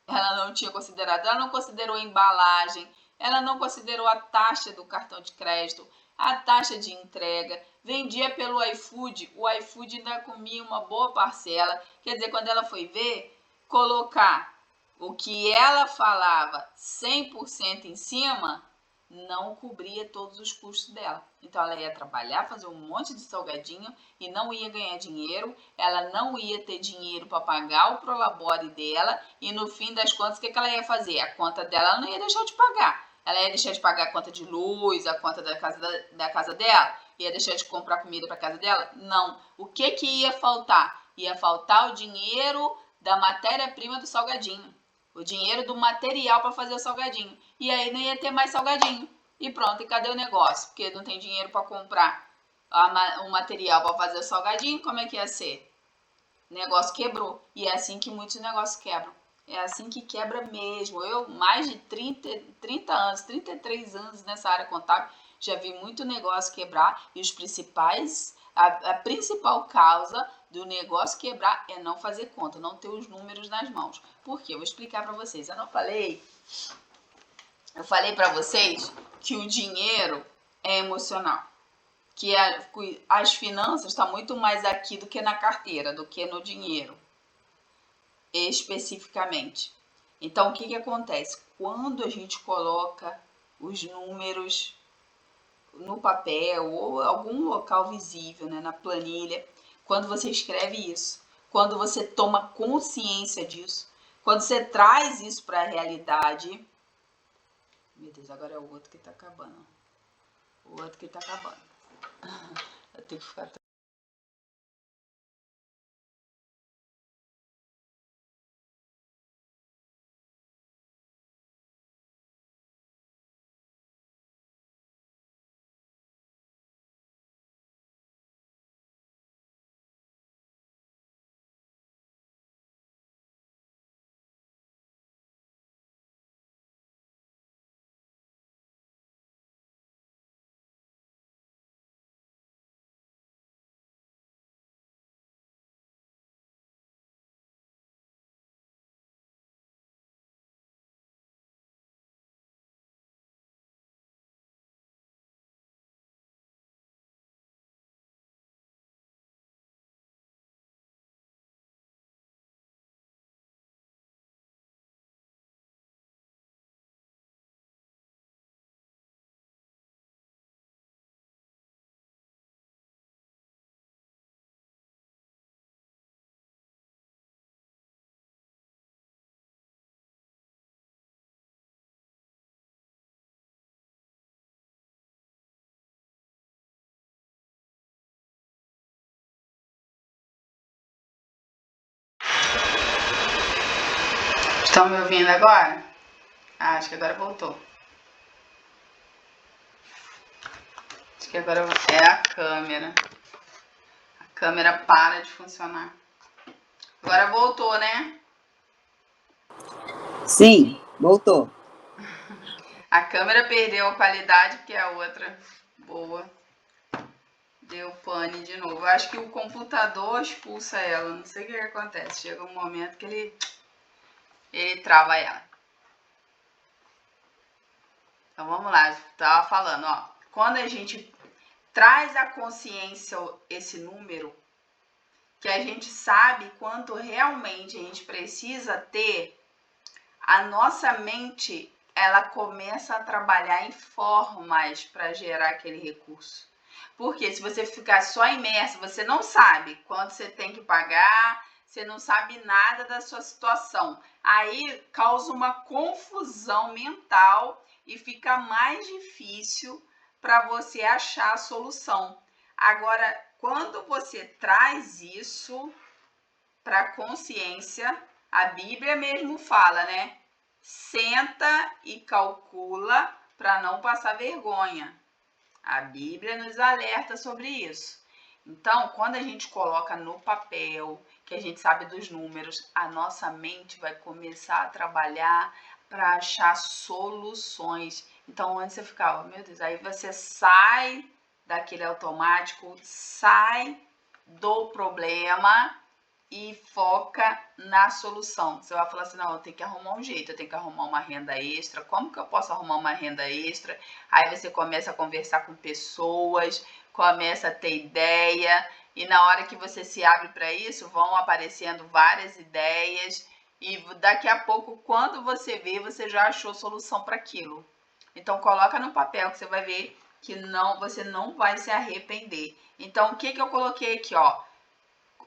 Ela não tinha considerado, ela não considerou a embalagem, ela não considerou a taxa do cartão de crédito, a taxa de entrega, vendia pelo iFood, o iFood ainda comia uma boa parcela. Quer dizer, quando ela foi ver, colocar o que ela falava 100% em cima, não cobria todos os custos dela. Então ela ia trabalhar, fazer um monte de salgadinho e não ia ganhar dinheiro, ela não ia ter dinheiro para pagar o prolabore dela e no fim das contas o que ela ia fazer? A conta dela ela não ia deixar de pagar. Ela ia deixar de pagar a conta de luz, a conta da casa dela, ia deixar de comprar comida para casa dela? Não. O que ia faltar? Ia faltar o dinheiro da matéria-prima do salgadinho. O dinheiro do material para fazer o salgadinho. E aí não ia ter mais salgadinho. E pronto, e cadê o negócio? Porque não tem dinheiro para comprar o material para fazer o salgadinho, como é que ia ser? O negócio quebrou. E é assim que muitos negócios quebram. É assim que quebra mesmo. Eu, mais de 30 anos, 33 anos nessa área contábil, já vi muito negócio quebrar. E os principais, a principal causa do negócio quebrar é não fazer conta, não ter os números nas mãos. Por quê? Eu vou explicar para vocês. Eu falei para vocês que o dinheiro é emocional, que as finanças estão muito mais aqui do que na carteira, do que no dinheiro, especificamente. Então, o que acontece? Quando a gente coloca os números no papel ou algum local visível, né, na planilha, quando você escreve isso, quando você toma consciência disso, quando você traz isso para a realidade. Meu Deus, agora é o outro que tá acabando. O outro que tá acabando. Eu tenho que ficar. Estão me ouvindo agora? Ah, acho que agora voltou. Acho que agora é a câmera. A câmera para de funcionar. Agora voltou, né? Sim, voltou. A câmera perdeu a qualidade porque a outra boa deu pane de novo. Eu acho que o computador expulsa ela. Não sei o que acontece. Chega um momento que ele trava ela. Então vamos lá, eu tava falando, ó. Quando a gente traz à consciência esse número, que a gente sabe quanto realmente a gente precisa ter, a nossa mente ela começa a trabalhar em formas para gerar aquele recurso. Porque se você ficar só imerso, você não sabe quanto você tem que pagar, você não sabe nada da sua situação. Aí causa uma confusão mental e fica mais difícil para você achar a solução. Agora, quando você traz isso para a consciência, a Bíblia mesmo fala, né? Senta e calcula para não passar vergonha. A Bíblia nos alerta sobre isso. Então, quando a gente coloca no papel, que a gente sabe dos números, a nossa mente vai começar a trabalhar para achar soluções. Então, antes você ficava, meu Deus, aí você sai daquele automático, sai do problema e foca na solução. Você vai falar assim, não, eu tenho que arrumar um jeito, eu tenho que arrumar uma renda extra. Como que eu posso arrumar uma renda extra? Aí você começa a conversar com pessoas, começa a ter ideia, e na hora que você se abre para isso, vão aparecendo várias ideias, e daqui a pouco, quando você vê, você já achou solução para aquilo. Então coloca no papel que você vai ver que você não vai se arrepender. Então o que eu coloquei aqui, ó?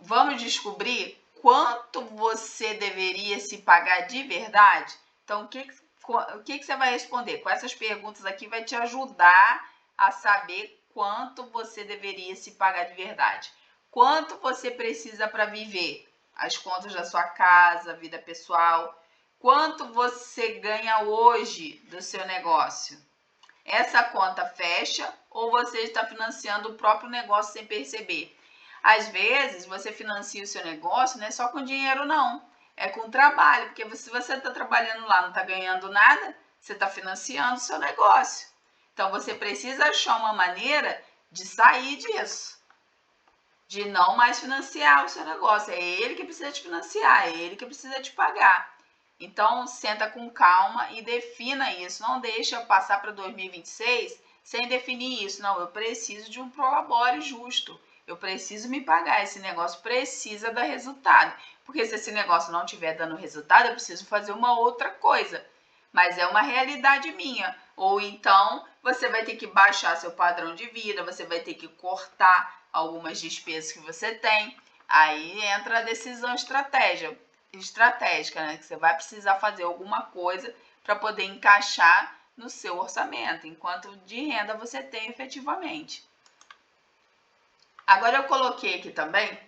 Vamos descobrir quanto você deveria se pagar de verdade? Então, o que você vai responder? Com essas perguntas aqui vai te ajudar a saber quanto você deveria se pagar de verdade. Quanto você precisa para viver? As contas da sua casa, vida pessoal. Quanto você ganha hoje do seu negócio? Essa conta fecha ou você está financiando o próprio negócio sem perceber? Às vezes, você financia o seu negócio não é só com dinheiro, não. É com trabalho, porque se você está trabalhando lá, não está ganhando nada, você está financiando o seu negócio. Então, você precisa achar uma maneira de sair disso, de não mais financiar o seu negócio. É ele que precisa te financiar, é ele que precisa te pagar. Então, senta com calma e defina isso. Não deixa passar para 2026 sem definir isso. Não, eu preciso de um prolabore justo. Eu preciso me pagar. Esse negócio precisa dar resultado. Porque se esse negócio não estiver dando resultado, eu preciso fazer uma outra coisa. Mas é uma realidade minha. Ou então, você vai ter que baixar seu padrão de vida, você vai ter que cortar algumas despesas que você tem. Aí entra a decisão estratégica, né? Que você vai precisar fazer alguma coisa para poder encaixar no seu orçamento, enquanto de renda você tem efetivamente. Agora eu coloquei aqui também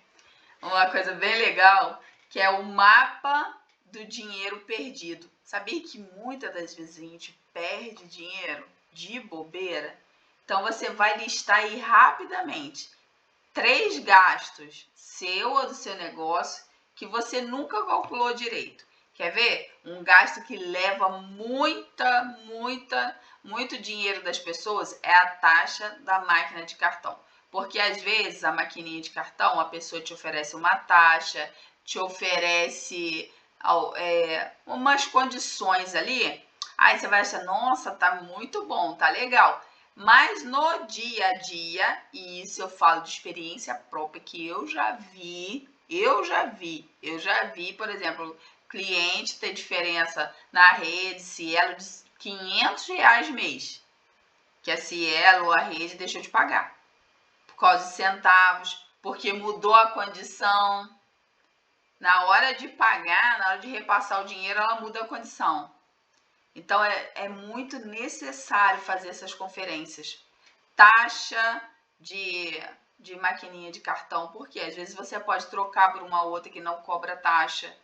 uma coisa bem legal, que é o mapa do dinheiro perdido. Sabia que muitas das vezes a gente perde dinheiro de bobeira? Então você vai listar aí rapidamente 3 gastos seu ou do seu negócio que você nunca calculou direito. Quer ver? Um gasto que leva muito dinheiro das pessoas é a taxa da máquina de cartão. Porque às vezes a maquininha de cartão, a pessoa te oferece uma taxa, te oferece umas condições ali. Aí você vai achar, nossa, tá muito bom, tá legal. Mas no dia a dia, e isso eu falo de experiência própria, que eu já vi, por exemplo, cliente ter diferença na rede Cielo de R$500 mês, que a Cielo ou a rede deixou de pagar, por causa de centavos, porque mudou a condição. Na hora de pagar, na hora de repassar o dinheiro, ela muda a condição. Então, é muito necessário fazer essas conferências. Taxa de maquininha de cartão, porque às vezes você pode trocar por uma outra que não cobra taxa,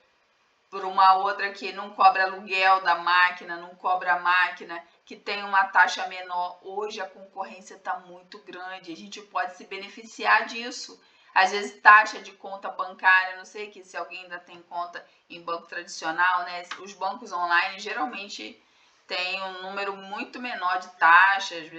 por uma outra que não cobra aluguel da máquina, não cobra a máquina, que tem uma taxa menor. Hoje a concorrência está muito grande, a gente pode se beneficiar disso. Às vezes taxa de conta bancária, não sei que se alguém ainda tem conta em banco tradicional, né? Os bancos online geralmente têm um número muito menor de taxas,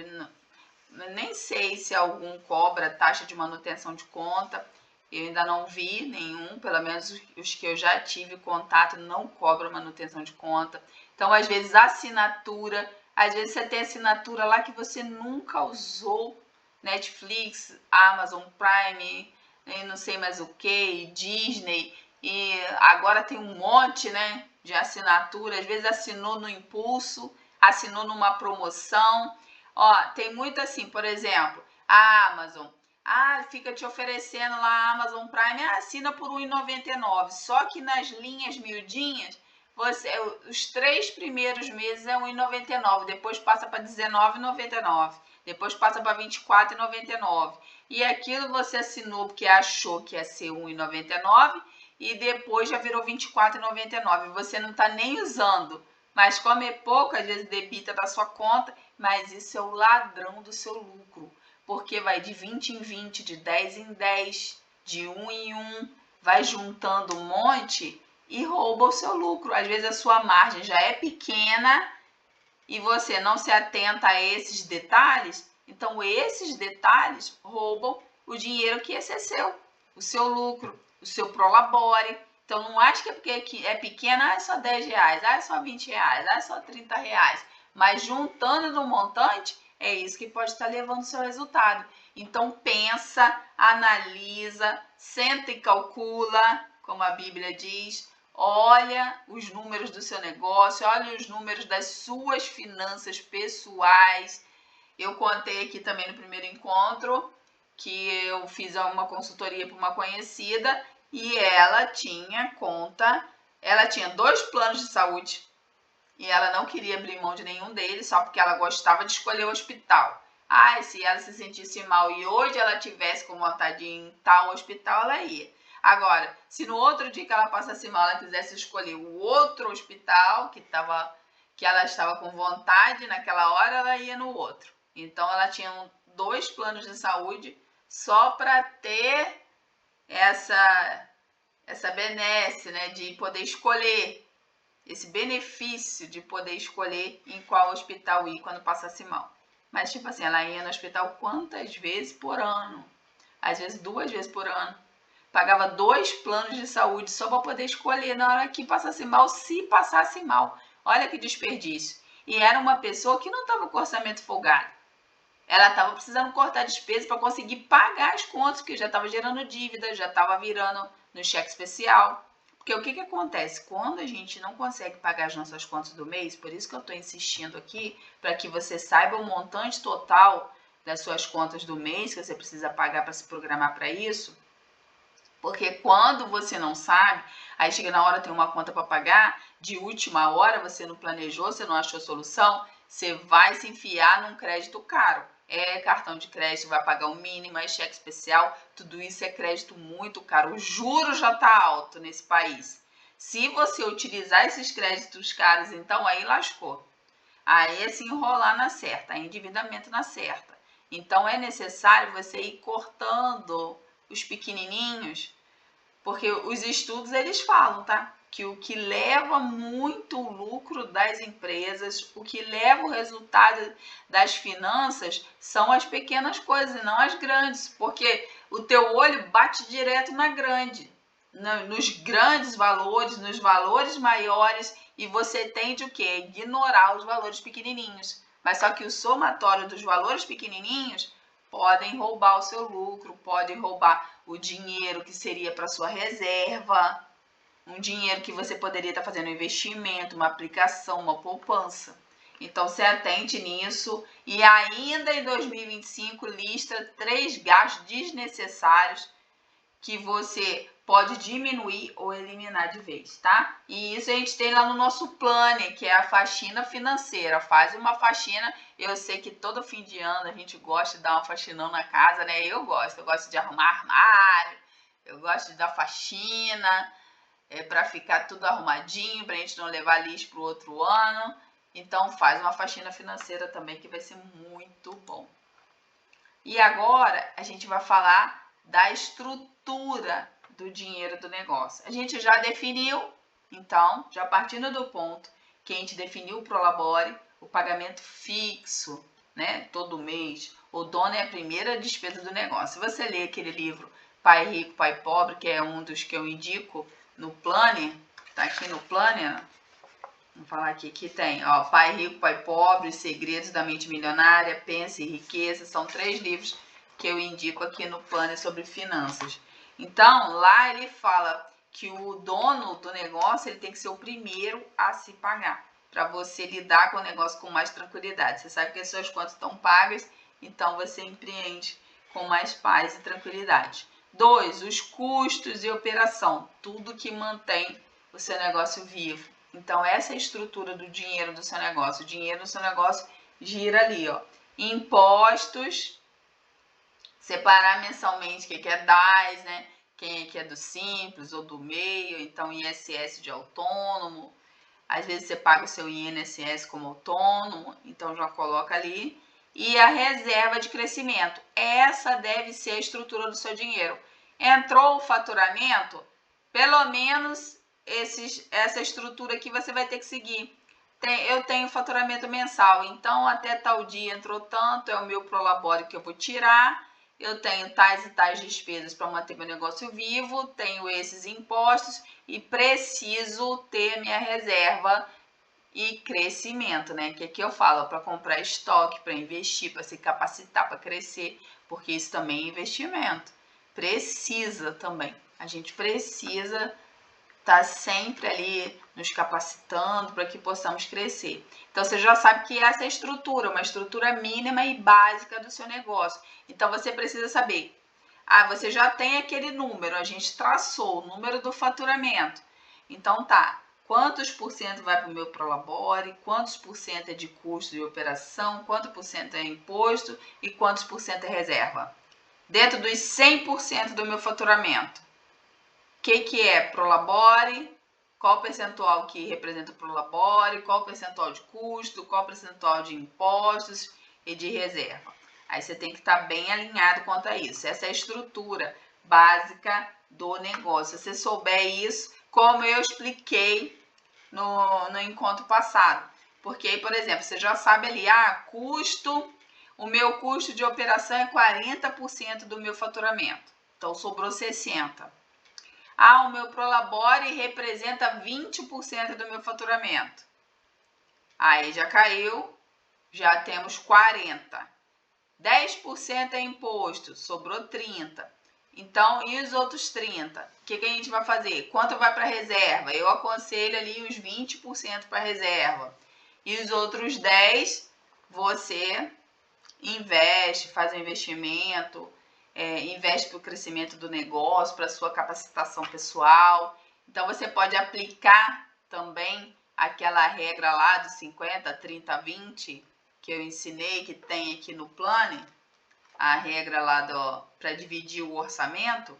nem sei se algum cobra taxa de manutenção de conta. Eu ainda não vi nenhum, pelo menos os que eu já tive contato não cobram manutenção de conta. Então, às vezes, assinatura, às vezes você tem assinatura lá que você nunca usou, Netflix, Amazon Prime, não sei mais o que, Disney, e agora tem um monte, né, de assinatura. Às vezes assinou no impulso, assinou numa promoção. Ó, tem muito assim, por exemplo, a Amazon. Fica te oferecendo lá a Amazon Prime, assina por R$1,99. Só que nas linhas miudinhas, os 3 primeiros meses é R$1,99, depois passa para R$19,99, depois passa para R$24,99. E aquilo você assinou porque achou que ia ser R$1,99 e depois já virou R$24,99. Você não está nem usando, mas como é pouco, às vezes debita da sua conta, mas isso é o ladrão do seu lucro. Porque vai de 20 em 20, de 10 em 10, de 1 em 1, vai juntando um monte e rouba o seu lucro. Às vezes a sua margem já é pequena e você não se atenta a esses detalhes, então esses detalhes roubam o dinheiro que esse é seu, o seu lucro, o seu prolabore. Então não acha que é porque é pequena, é só R$10, é só R$20, é só R$30, mas juntando no montante, é isso que pode estar levando o seu resultado. Então pensa, analisa, senta e calcula, como a Bíblia diz, olha os números do seu negócio, olha os números das suas finanças pessoais. Eu contei aqui também no primeiro encontro que eu fiz uma consultoria para uma conhecida e ela tinha 2 planos de saúde. E ela não queria abrir mão de nenhum deles, só porque ela gostava de escolher o hospital. Se ela se sentisse mal e hoje ela tivesse com vontade de ir em tal hospital, ela ia. Agora, se no outro dia que ela passasse mal, ela quisesse escolher o outro hospital que ela estava com vontade naquela hora, ela ia no outro. Então, ela tinha 2 planos de saúde só para ter essa benesse, né, de poder escolher, esse benefício de poder escolher em qual hospital ir quando passasse mal. Mas, tipo assim, ela ia no hospital quantas vezes por ano? Às vezes 2 vezes por ano. pagava 2 planos de saúde só para poder escolher na hora que passasse mal, se passasse mal. Olha que desperdício. E era uma pessoa que não estava com orçamento folgado. Ela estava precisando cortar despesa para conseguir pagar as contas, porque já estava gerando dívida, já estava virando no cheque especial. Porque o que acontece? Quando a gente não consegue pagar as nossas contas do mês, por isso que eu estou insistindo aqui, para que você saiba o montante total das suas contas do mês que você precisa pagar para se programar para isso. Porque quando você não sabe, aí chega na hora tem uma conta para pagar, de última hora você não planejou, você não achou solução, você vai se enfiar num crédito caro. É cartão de crédito, vai pagar o mínimo, é cheque especial, tudo isso é crédito muito caro. O juro já está alto nesse país. Se você utilizar esses créditos caros, então aí lascou. Aí é se enrolar na certa, é endividamento na certa. Então é necessário você ir cortando os pequenininhos, porque os estudos eles falam, tá? Que o que leva muito o lucro das empresas, o que leva o resultado das finanças são as pequenas coisas e não as grandes, porque o teu olho bate direto na grande, nos grandes valores, nos valores maiores, e você tende o quê? Ignorar os valores pequenininhos. Mas só que o somatório dos valores pequenininhos podem roubar o seu lucro, podem roubar o dinheiro que seria para sua reserva, um dinheiro que você poderia estar fazendo um investimento, uma aplicação, uma poupança. Então, se atente nisso. E ainda em 2025, lista 3 gastos desnecessários que você pode diminuir ou eliminar de vez, tá? E isso a gente tem lá no nosso planner, que é a faxina financeira. Faz uma faxina. Eu sei que todo fim de ano a gente gosta de dar uma faxinão na casa, né? Eu gosto de arrumar armário, eu gosto de dar faxina, para ficar tudo arrumadinho, para a gente não levar lixo para o outro ano. Então faz uma faxina financeira também, que vai ser muito bom. E agora a gente vai falar da estrutura do dinheiro do negócio. A gente já definiu, então, já partindo do ponto que a gente definiu o Prolabore, o pagamento fixo, né, todo mês. O dono é a primeira despesa do negócio. Se você ler aquele livro Pai Rico, Pai Pobre, que é um dos que eu indico no planner, tá aqui no planner, vamos falar aqui, que tem, ó, Pai Rico, Pai Pobre, Segredos da Mente Milionária, Pense em Riqueza, são 3 livros que eu indico aqui no planner sobre finanças. Então, lá ele fala que o dono do negócio, ele tem que ser o primeiro a se pagar, para você lidar com o negócio com mais tranquilidade. Você sabe que as suas contas estão pagas, então você empreende com mais paz e tranquilidade. 2, os custos e operação, tudo que mantém o seu negócio vivo. Então, essa é a estrutura do dinheiro do seu negócio. O dinheiro do seu negócio gira ali, ó. Impostos, separar mensalmente quem é DAS, né? Quem é que é do Simples ou do Meio, então ISS de autônomo. Às vezes você paga o seu INSS como autônomo, então já coloca ali. E a reserva de crescimento. Essa deve ser a estrutura do seu dinheiro. Entrou o faturamento, pelo menos essa estrutura aqui você vai ter que seguir. Eu tenho faturamento mensal, então até tal dia entrou tanto, é o meu Prolabore que eu vou tirar. Eu tenho tais e tais despesas para manter meu negócio vivo, tenho esses impostos e preciso ter minha reserva e crescimento, né? Que aqui eu falo para comprar estoque, para investir, para se capacitar, para crescer, porque isso também é investimento. Precisa também. A gente precisa estar sempre ali nos capacitando para que possamos crescer. Então você já sabe que essa é a estrutura, uma estrutura mínima e básica do seu negócio. Então você precisa saber, você já tem aquele número, a gente traçou o número do faturamento. Então tá, quantos por cento vai para o meu Prolabore, quantos por cento é de custo de operação, quanto por cento é imposto e quantos por cento é reserva. Dentro dos 100% do meu faturamento, o que é Prolabore, qual o percentual que representa o Prolabore, qual o percentual de custo, qual o percentual de impostos e de reserva. Aí você tem que estar bem alinhado quanto a isso. Essa é a estrutura básica do negócio. Se você souber isso, como eu expliquei no encontro passado. Porque, por exemplo, você já sabe ali, custo, o meu custo de operação é 40% do meu faturamento. Então, sobrou 60%. Ah, o meu Prolabore representa 20% do meu faturamento. Aí já caiu, já temos 40. 10% é imposto, sobrou 30. Então, e os outros 30? O que a gente vai fazer? Quanto vai para reserva? Eu aconselho ali os 20% para reserva. E os outros 10, você investe, faz um investimento, investe para o crescimento do negócio, para a sua capacitação pessoal. Então, você pode aplicar também aquela regra lá dos 50, 30, 20, que eu ensinei, que tem aqui no Planner, a regra lá para dividir o orçamento.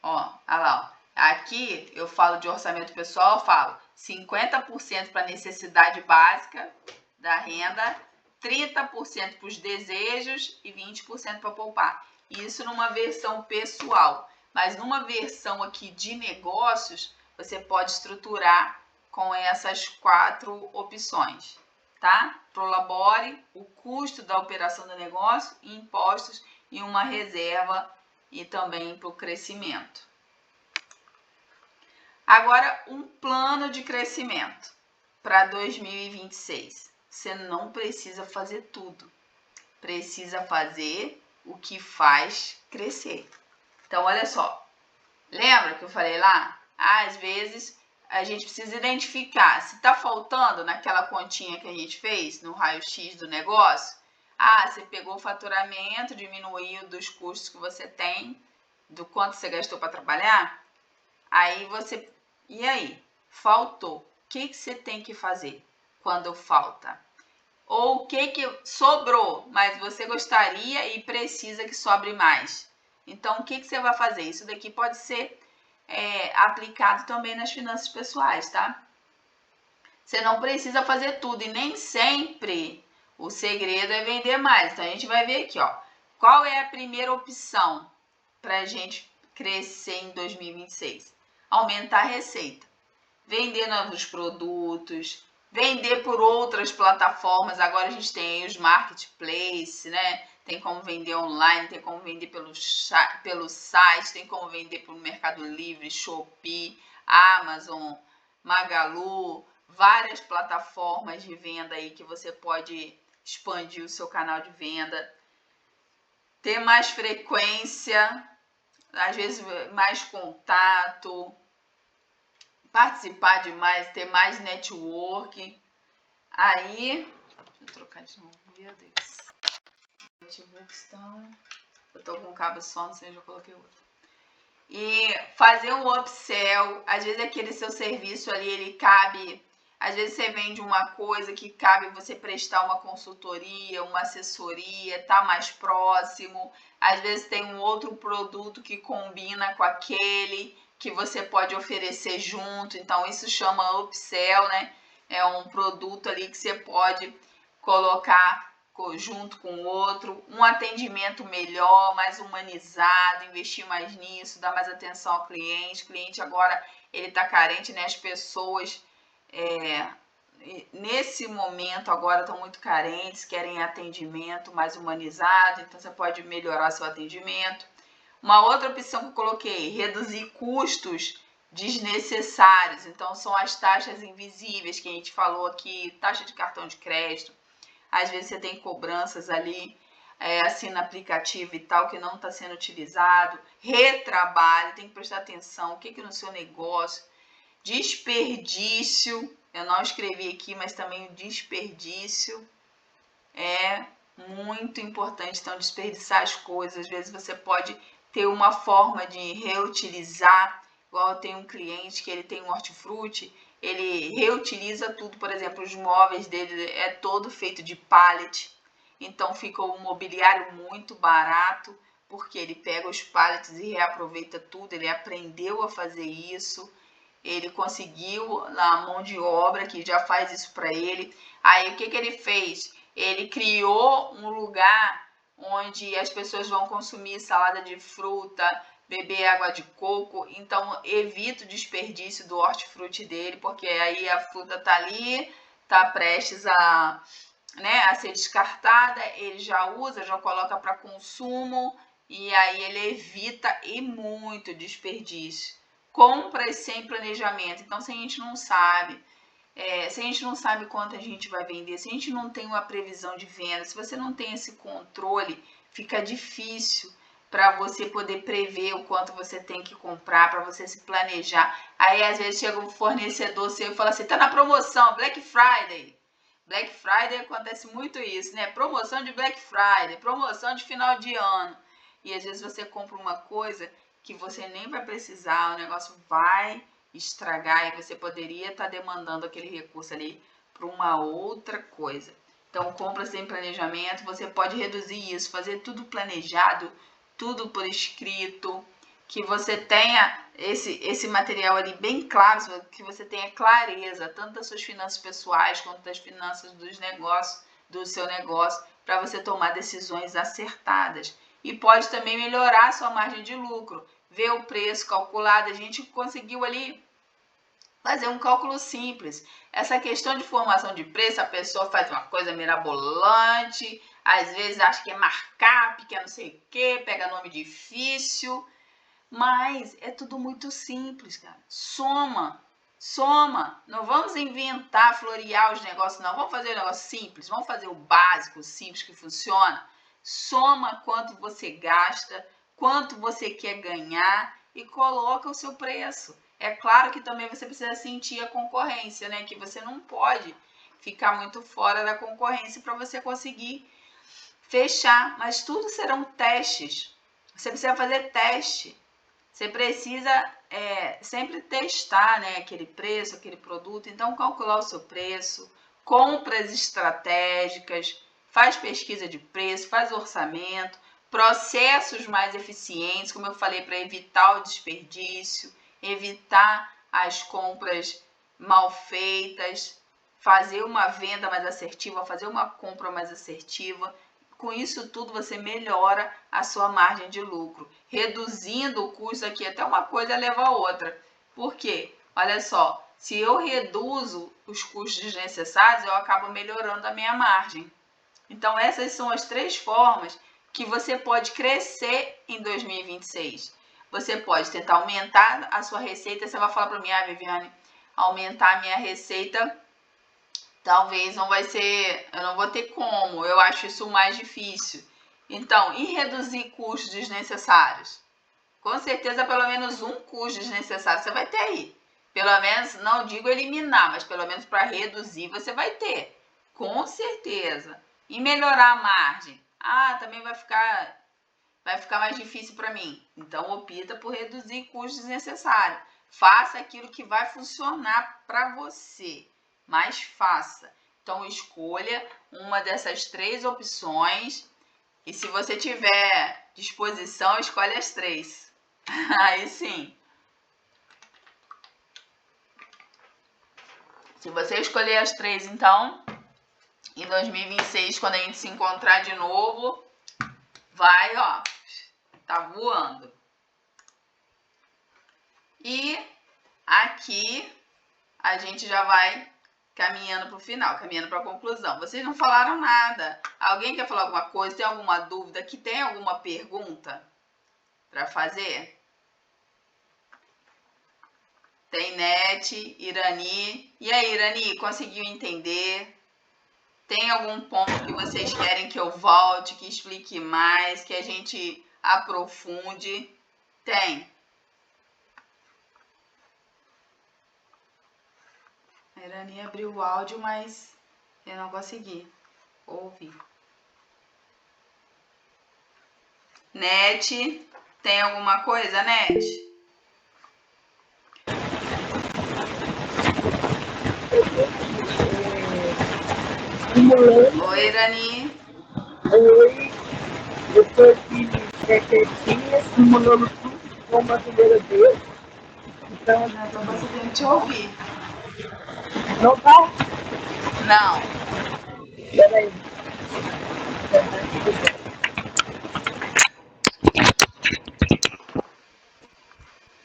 Ó, olha lá, ó. Aqui eu falo de orçamento pessoal, eu falo 50% para necessidade básica da renda, 30% para os desejos e 20% para poupar. Isso numa versão pessoal. Mas numa versão aqui de negócios, você pode estruturar com essas 4 opções, tá? Prolabore, o custo da operação do negócio, impostos e uma reserva e também para o crescimento. Agora, um plano de crescimento para 2026. Você não precisa fazer tudo. Precisa fazer o que faz crescer. Então, olha só. Lembra que eu falei lá? Às vezes, a gente precisa identificar se está faltando naquela continha que a gente fez no raio-x do negócio. Ah, você pegou o faturamento, diminuiu dos custos que você tem, do quanto você gastou para trabalhar. Aí você... E aí? Faltou. O que você tem que fazer quando falta? Ou o que sobrou, mas você gostaria e precisa que sobre mais? Então, o que você vai fazer? Isso daqui pode ser aplicado também nas finanças pessoais, tá? Você não precisa fazer tudo e nem sempre o segredo é vender mais. Então, a gente vai ver aqui, ó. Qual é a primeira opção para a gente crescer em 2026? Aumentar a receita. Vender novos produtos, vender por outras plataformas. Agora a gente tem os marketplaces, né? Tem como vender online, tem como vender pelo site, tem como vender pelo Mercado Livre, Shopee, Amazon, Magalu, várias plataformas de venda aí que você pode expandir o seu canal de venda. Ter mais frequência, às vezes mais contato, participar de mais, ter mais network. Aí, deixa eu trocar de novo, meu Deus. Notebooks estão... Eu tô com um cabo só, não sei, eu já coloquei outro. E fazer um upsell, às vezes aquele seu serviço ali, ele cabe... Às vezes você vende uma coisa que cabe você prestar uma consultoria, uma assessoria, tá mais próximo. Às vezes tem um outro produto que combina com aquele que você pode oferecer junto. Então, isso chama upsell, né? É um produto ali que você pode colocar junto com o outro. Um atendimento melhor, mais humanizado, investir mais nisso, dar mais atenção ao cliente. O cliente agora, ele tá carente, né? As pessoas... nesse momento agora estão muito carentes, querem atendimento mais humanizado, então você pode melhorar seu atendimento. Uma outra opção que eu coloquei, reduzir custos desnecessários, então são as taxas invisíveis que a gente falou aqui, taxa de cartão de crédito, às vezes você tem cobranças ali, assina aplicativo e tal, que não está sendo utilizado, retrabalho, tem que prestar atenção, o que no seu negócio, desperdício, eu não escrevi aqui, mas também o desperdício é muito importante. Então, desperdiçar as coisas, às vezes você pode ter uma forma de reutilizar, igual eu tenho um cliente que ele tem um hortifruti, ele reutiliza tudo, por exemplo, os móveis dele é todo feito de pallet, então fica um mobiliário muito barato, porque ele pega os pallets e reaproveita tudo, ele aprendeu a fazer isso, ele conseguiu na mão de obra que já faz isso para ele. Aí o que ele fez? Ele criou um lugar onde as pessoas vão consumir salada de fruta, beber água de coco, então evita o desperdício do hortifruti dele, porque aí a fruta tá ali, tá prestes a ser descartada, ele já usa, já coloca para consumo e aí ele evita e muito desperdício. Compras sem planejamento. Então, se a gente não sabe, quanto a gente vai vender, se a gente não tem uma previsão de venda, se você não tem esse controle, fica difícil para você poder prever o quanto você tem que comprar, para você se planejar. Aí, às vezes, chega um fornecedor seu e fala assim, tá na promoção, Black Friday. Black Friday acontece muito isso, né? Promoção de Black Friday, promoção de final de ano. E às vezes você compra uma coisa que você nem vai precisar, o negócio vai estragar e você poderia estar demandando aquele recurso ali para uma outra coisa. Então, compra sem planejamento, você pode reduzir isso, fazer tudo planejado, tudo por escrito, que você tenha esse material ali bem claro, que você tenha clareza, tanto das suas finanças pessoais, quanto das finanças dos negócios, do seu negócio, para você tomar decisões acertadas. E pode também melhorar a sua margem de lucro, ver o preço calculado, a gente conseguiu ali fazer um cálculo simples. Essa questão de formação de preço, a pessoa faz uma coisa mirabolante, às vezes acha que é markup, que é não sei o que, pega nome difícil, mas é tudo muito simples, cara. Soma. Não vamos inventar, florear os negócios, não. Vamos fazer um negócio simples, vamos fazer o básico, simples, que funciona. Soma quanto você gasta, quanto você quer ganhar e coloca o seu preço. É claro que também você precisa sentir a concorrência, né? Que você não pode ficar muito fora da concorrência para você conseguir fechar. Mas tudo serão testes. Você precisa fazer teste. Você precisa sempre testar, né, aquele preço, aquele produto. Então, calcular o seu preço, compras estratégicas, faz pesquisa de preço, faz orçamento, processos mais eficientes, como eu falei, para evitar o desperdício, evitar as compras mal feitas, fazer uma venda mais assertiva, fazer uma compra mais assertiva. Com isso tudo você melhora a sua margem de lucro, reduzindo o custo aqui, até uma coisa leva a outra. Por quê? Olha só, se eu reduzo os custos desnecessários, eu acabo melhorando a minha margem. Então essas são as 3 formas que você pode crescer em 2026. Você pode tentar aumentar a sua receita, você vai falar para mim, Viviane, aumentar a minha receita talvez não vai ser, eu não vou ter como, eu acho isso mais difícil. Então, e reduzir custos desnecessários? Com certeza, pelo menos um custo desnecessário você vai ter aí. Pelo menos, não digo eliminar, mas pelo menos para reduzir você vai ter. Com certeza. E melhorar a margem? Também vai ficar mais difícil para mim. Então, opta por reduzir custos desnecessários. Faça aquilo que vai funcionar para você. Mas faça. Então, escolha uma dessas 3 opções e se você tiver disposição, escolhe as 3. Aí sim. Se você escolher as 3, então, em 2026, quando a gente se encontrar de novo, vai, ó, tá voando. E aqui a gente já vai caminhando para o final, caminhando para a conclusão. Vocês não falaram nada. Alguém quer falar alguma coisa? Tem alguma dúvida? Que tem alguma pergunta para fazer? Tem Net, Irani. E aí, Irani, conseguiu entender? Tem algum ponto que vocês querem que eu volte, que explique mais, que a gente aprofunde? Tem. A Irani abriu o áudio, mas eu não consegui ouvir. Net, tem alguma coisa, Net? Oi, Irani. Oi, eu tô aqui quietinha, simulando tudo como a primeira vez. Então, não tô conseguindo te ouvir. Não tá? Não. Peraí.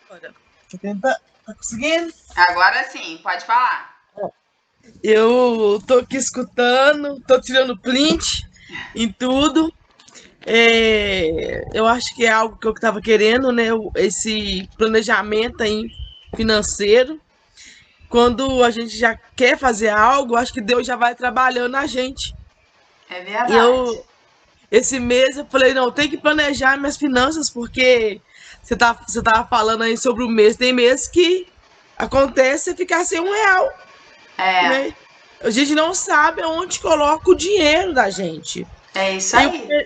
Olha, tô tentando. Tá conseguindo? Agora sim, pode falar. Eu tô aqui escutando, tô tirando print em tudo. Eu acho que é algo que eu estava querendo, né? Esse planejamento aí financeiro. Quando a gente já quer fazer algo, acho que Deus já vai trabalhando a gente. É E verdade. eu, esse mês, eu falei, não, tem que planejar minhas finanças, porque você tava falando aí sobre o mês. Tem mês que acontece ficar sem R$ 1, É, né? A gente não sabe aonde coloca o dinheiro da gente. é isso Aí aí.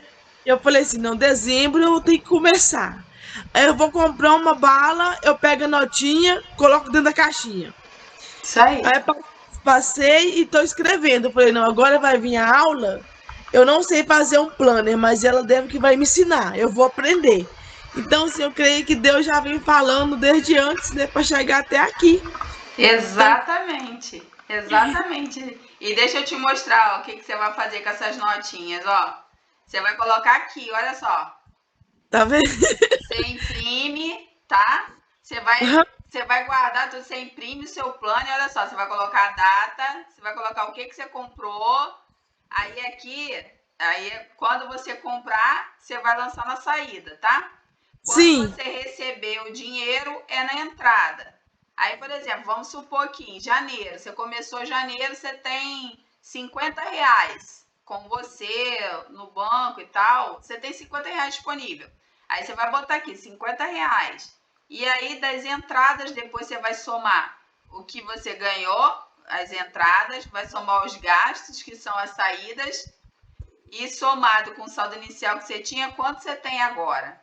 eu falei assim, não, dezembro eu tenho que começar. Aí eu vou comprar uma bala, eu pego a notinha, coloco dentro da caixinha. Isso aí. Aí passei e estou escrevendo. Eu falei, não, agora vai vir a aula. Eu não sei fazer um planner, mas ela deve que vai me ensinar. Eu vou aprender. Então, assim, eu creio que Deus já vem falando desde antes, né, para chegar até aqui. Então, Exatamente. Exatamente. E deixa eu te mostrar ó, o que, que você vai fazer com essas notinhas, ó. Você vai colocar aqui, olha só. tá vendo? Você imprime, tá? Você vai guardar tudo, você imprime o seu plano e olha só, você vai colocar a data, você vai colocar o que, que você comprou. Aí aqui, aí quando você comprar, você vai lançar na saída, tá? Quando Sim, você receber o dinheiro, é na entrada. Aí, por exemplo, vamos supor que em janeiro, você começou janeiro, você tem R$ 50 com você no banco e tal, você tem R$ 50 disponível. Aí você vai botar aqui R$ 50. E aí das entradas, depois você vai somar o que você ganhou, as entradas, vai somar os gastos, que são as saídas, e somado com o saldo inicial que você tinha, quanto você tem agora?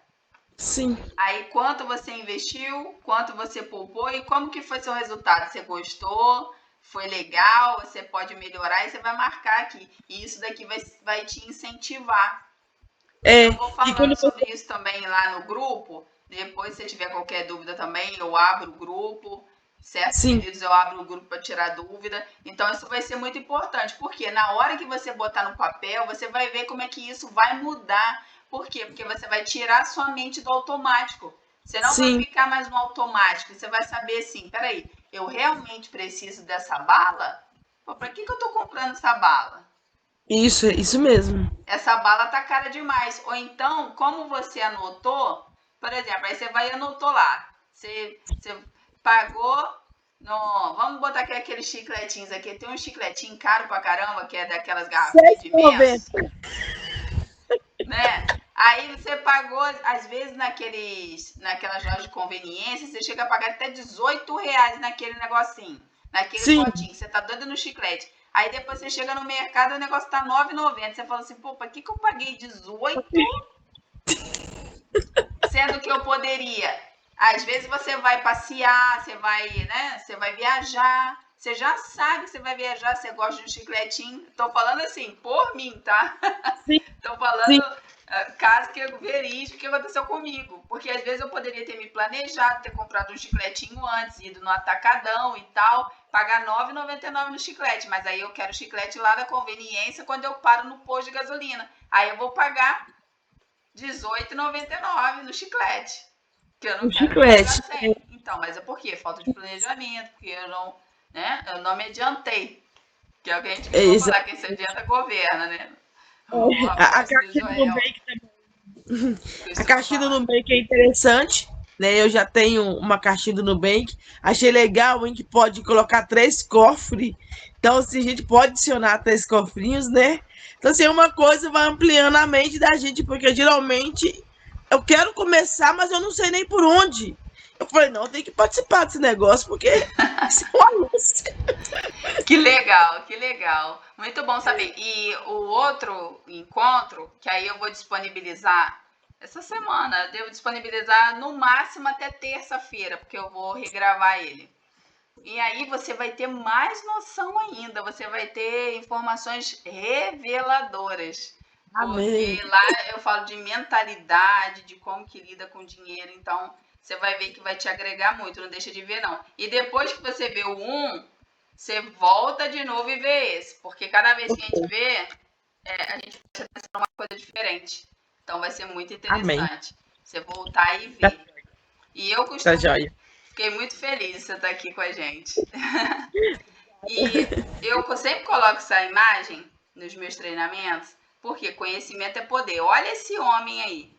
sim. Aí quanto você investiu, quanto você poupou e como que foi seu resultado? Você gostou? Foi legal? Você pode melhorar e você vai marcar aqui. E isso daqui vai te incentivar. E É, eu vou e quando falando sobre isso também lá no grupo. Depois, se tiver qualquer dúvida também, eu abro o grupo. Certos sim, períodos eu abro o grupo para tirar dúvida. Então, isso vai ser muito importante. Porque na hora que você botar no papel, você vai ver como é que isso vai mudar. Por quê? Porque você vai tirar sua mente do automático. Você não vai sim, ficar mais no automático. Você vai saber assim, peraí, eu realmente preciso dessa bala? Para que eu estou comprando essa bala? isso mesmo. Essa bala tá cara demais. Ou então, como você anotou, por exemplo, aí você vai e anotou lá. Você pagou no. Vamos botar aqui aqueles chicletinhos aqui. Tem um chicletinho caro pra caramba, que é daquelas garrafinhas de Mentos, 6,90. né? Aí você pagou, às vezes, naquelas lojas de conveniência, você chega a pagar até R$ 18 naquele negocinho, naquele Sim, potinho. Você tá doido no chiclete. Aí depois você chega no mercado e o negócio tá R$ 9,90. Você fala assim, pô, pra que eu paguei 18, sendo que eu poderia? Às vezes você vai passear, você vai, né? Você vai viajar. Você já sabe que você vai viajar, você gosta de um chicletinho. Tô falando assim, por mim, tá? sim, Estou sim. falando caso que verídico que aconteceu comigo. Porque às vezes eu poderia ter me planejado, ter comprado um chicletinho antes, ido no atacadão e tal, pagar R$ 9,99 no chiclete. Mas aí eu quero chiclete lá da conveniência quando eu paro no posto de gasolina. Aí eu vou pagar R$ 18,99 no chiclete. Que eu O não quero me pagar chiclete. 100. Então, mas é por quê? Falta de planejamento, porque eu não me adiantei. Que é o que a gente É, costuma exa- falar, quem se adianta governa, né? O a apóstolo caixinha do Joel Nubank, a costuma caixinha do falar. Nubank é interessante, né? Eu já tenho uma caixinha do Nubank. Achei legal, hein, que pode colocar 3 cofres. Então, assim, a gente pode adicionar 3 cofrinhos, né? Então, assim, uma coisa vai ampliando a mente da gente, porque geralmente eu quero começar, mas eu não sei nem por onde. Eu falei, não, tem que participar desse negócio, porque isso é uma luz. Que legal, que legal. Muito bom saber. E o outro encontro, que aí eu vou disponibilizar essa semana, devo disponibilizar no máximo até terça-feira, porque eu vou regravar ele. E aí você vai ter mais noção ainda, você vai ter informações reveladoras. Amém. Porque lá eu falo de mentalidade, de como que lida com dinheiro, então você vai ver que vai te agregar muito, não deixa de ver não. E depois que você vê o você volta de novo e vê esse, porque cada vez que a gente vê, a gente presta atenção numa coisa diferente. Então vai ser muito Amém. interessante você voltar e Tá, ver. E eu tá costumo, joia. fiquei muito feliz de você estar aqui com a gente. E eu sempre coloco essa imagem nos meus treinamentos, Porque conhecimento é poder. Olha esse homem aí.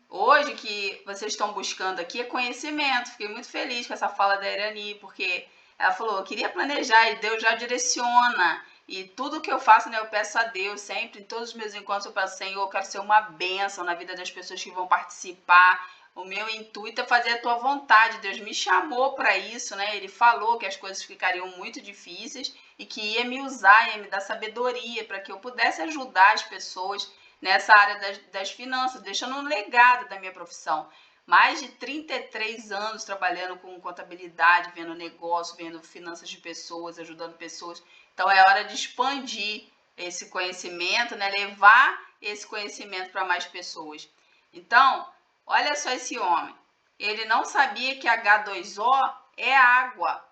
Hoje que vocês estão buscando aqui é conhecimento. Fiquei muito feliz com essa fala da Irani, porque ela falou, eu queria planejar e Deus já direciona. E tudo que eu faço, né, eu peço a Deus sempre, em todos os meus encontros eu peço, Senhor, eu quero ser uma bênção na vida das pessoas que vão participar. O meu intuito é fazer a tua vontade. Deus me chamou para isso, né? Ele falou que as coisas ficariam muito difíceis e que ia me usar, ia me dar sabedoria para que eu pudesse ajudar as pessoas nessa área das finanças, deixando um legado da minha profissão. Mais de 33 anos trabalhando com contabilidade, vendo negócio, vendo finanças de pessoas, ajudando pessoas. Então é hora de expandir esse conhecimento, né? Levar esse conhecimento para mais pessoas. Então, olha só esse homem. Ele não sabia que H2O é água.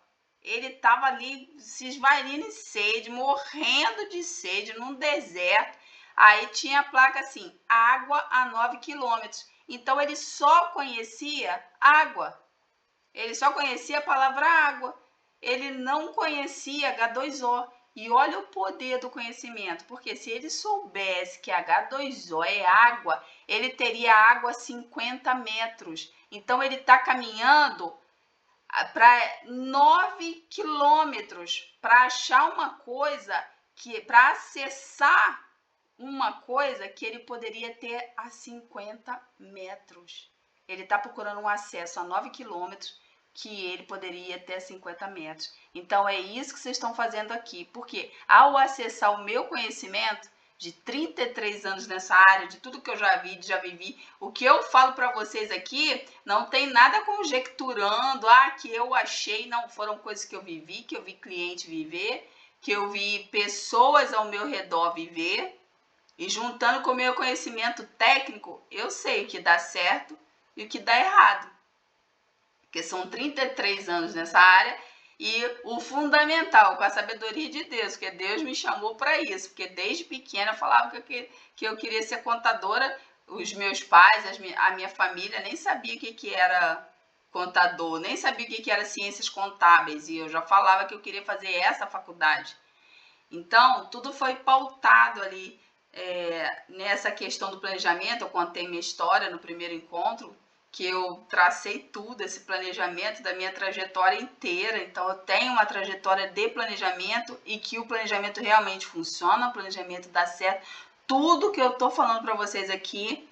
Ele estava ali se esvairindo em sede, morrendo de sede num deserto. Aí tinha a placa assim, água a 9 quilômetros. Então ele só conhecia água. Ele só conhecia a palavra água. Ele não conhecia H2O. E olha o poder do conhecimento, porque se ele soubesse que H2O é água, ele teria água a 50 metros. Então ele está caminhando para 9 quilômetros para achar uma coisa, para acessar uma coisa que ele poderia ter a 50 metros. Ele está procurando um acesso a 9 quilômetros que ele poderia ter a 50 metros. Então, é isso que vocês estão fazendo aqui. Porque ao acessar o meu conhecimento de 33 anos nessa área, de tudo que eu já vi, já vivi, o que eu falo para vocês aqui não tem nada conjecturando, que eu achei, não, foram coisas que eu vivi, que eu vi cliente viver, que eu vi pessoas ao meu redor viver, e juntando com o meu conhecimento técnico, eu sei o que dá certo e o que dá errado. Porque são 33 anos nessa área e o fundamental, com a sabedoria de Deus, porque Deus me chamou para isso. Porque desde pequena eu falava que eu queria ser contadora. Os meus pais, a minha família nem sabia o que era contador, nem sabia o que era ciências contábeis. E eu já falava que eu queria fazer essa faculdade. Então, tudo foi pautado ali nessa questão do planejamento. Eu contei minha história no primeiro encontro, que eu tracei tudo, esse planejamento da minha trajetória inteira. Então, eu tenho uma trajetória de planejamento e que o planejamento realmente funciona, o planejamento dá certo. Tudo que eu estou falando para vocês aqui,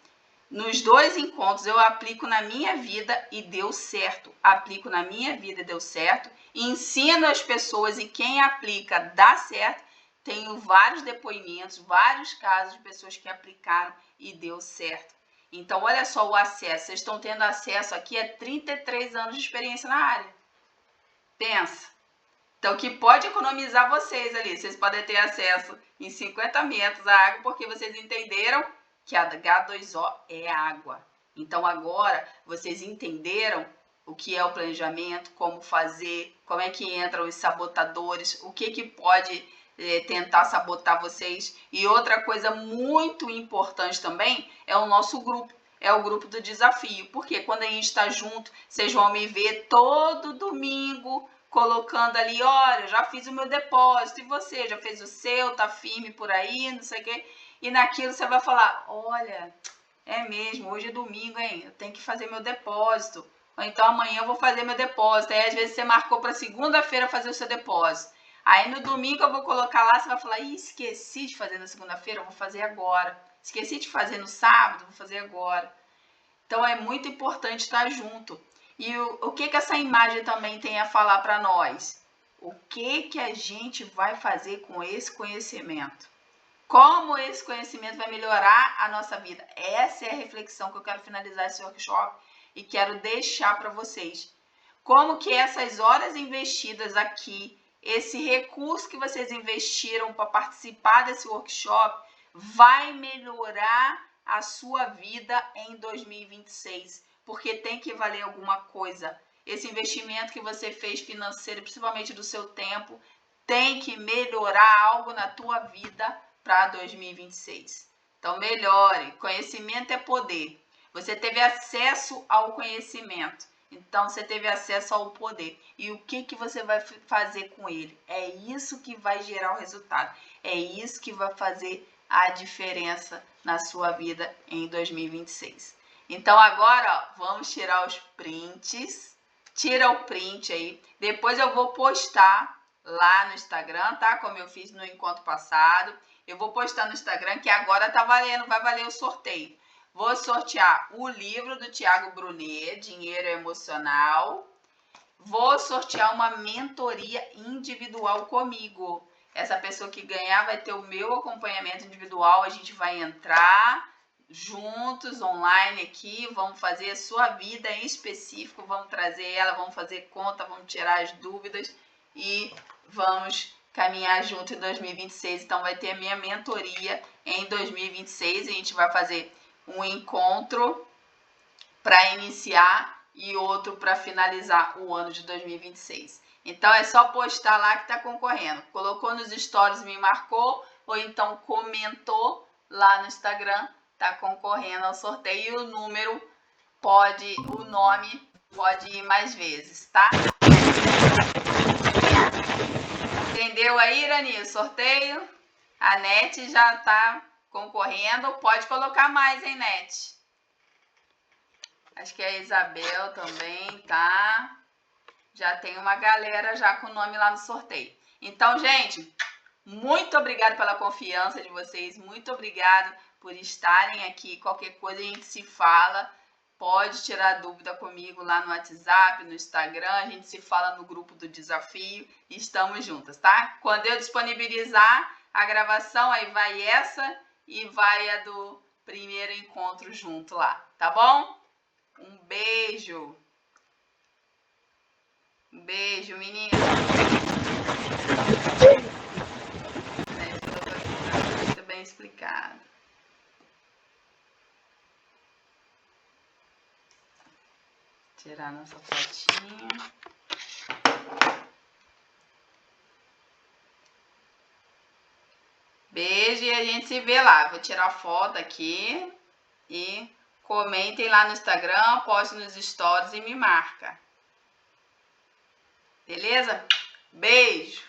nos 2 encontros, eu aplico na minha vida e deu certo. Aplico na minha vida e deu certo. Ensino as pessoas e quem aplica dá certo. Tenho vários depoimentos, vários casos de pessoas que aplicaram e deu certo. Então, olha só o acesso. Vocês estão tendo acesso aqui a 33 anos de experiência na área. Pensa. Então, que pode economizar vocês ali. Vocês podem ter acesso em 50 metros à água, porque vocês entenderam que a H2O é água. Então, agora, vocês entenderam o que é o planejamento, como fazer, como é que entram os sabotadores, o que pode tentar sabotar vocês. E outra coisa muito importante também é o nosso grupo, é o grupo do desafio, porque quando a gente está junto, vocês vão me ver todo domingo colocando ali, olha, já fiz o meu depósito, e você já fez o seu, tá firme por aí, não sei o quê, e naquilo você vai falar, olha, é mesmo, hoje é domingo, hein, eu tenho que fazer meu depósito, ou então amanhã eu vou fazer meu depósito, aí às vezes você marcou para segunda-feira fazer o seu depósito. Aí no domingo eu vou colocar lá, você vai falar, esqueci de fazer na segunda-feira, eu vou fazer agora. Esqueci de fazer no sábado, vou fazer agora. Então é muito importante estar junto. E o que essa imagem também tem a falar para nós? O que a gente vai fazer com esse conhecimento? Como esse conhecimento vai melhorar a nossa vida? Essa é a reflexão que eu quero finalizar esse workshop e quero deixar para vocês. Como que essas horas investidas aqui, esse recurso que vocês investiram para participar desse workshop vai melhorar a sua vida em 2026, porque tem que valer alguma coisa. Esse investimento que você fez financeiro, principalmente do seu tempo, tem que melhorar algo na tua vida para 2026. Então, melhore. Conhecimento é poder. Você teve acesso ao conhecimento. Então, você teve acesso ao poder. E o que você vai fazer com ele? É isso que vai gerar o resultado. É isso que vai fazer a diferença na sua vida em 2026. Então agora, ó, vamos tirar os prints. Tira o print aí. Depois eu vou postar lá no Instagram, tá? Como eu fiz no encontro passado. Eu vou postar no Instagram que agora tá valendo, vai valer o sorteio. Vou sortear o livro do Tiago Brunet, Dinheiro Emocional. Vou sortear uma mentoria individual comigo. Essa pessoa que ganhar vai ter o meu acompanhamento individual. A gente vai entrar juntos, online aqui. Vamos fazer a sua vida em específico. Vamos trazer ela, vamos fazer conta, vamos tirar as dúvidas e vamos caminhar junto em 2026. Então vai ter a minha mentoria em 2026. A gente vai fazer um encontro para iniciar e outro para finalizar o ano de 2026. Então é só postar lá que está concorrendo. Colocou nos stories, me marcou, ou então comentou lá no Instagram, está concorrendo ao sorteio. E o número o nome pode ir mais vezes, tá? Entendeu aí, Irani, o sorteio? A NET já está concorrendo. Pode colocar mais, hein, NET? Acho que a Isabel também, tá? Já tem uma galera já com o nome lá no sorteio. Então, gente, muito obrigada pela confiança de vocês. Muito obrigado por estarem aqui. Qualquer coisa a gente se fala. Pode tirar dúvida comigo lá no WhatsApp, no Instagram. A gente se fala no grupo do desafio. Estamos juntas, tá? Quando eu disponibilizar a gravação, aí vai essa e vai a do primeiro encontro junto lá, tá bom? Um beijo. Um beijo, menina. Muito bem explicado. Tirar nossa fotinha. Beijo e a gente se vê lá. Vou tirar a foto aqui e comentem lá no Instagram, postem nos stories e me marca. Beleza? Beijo!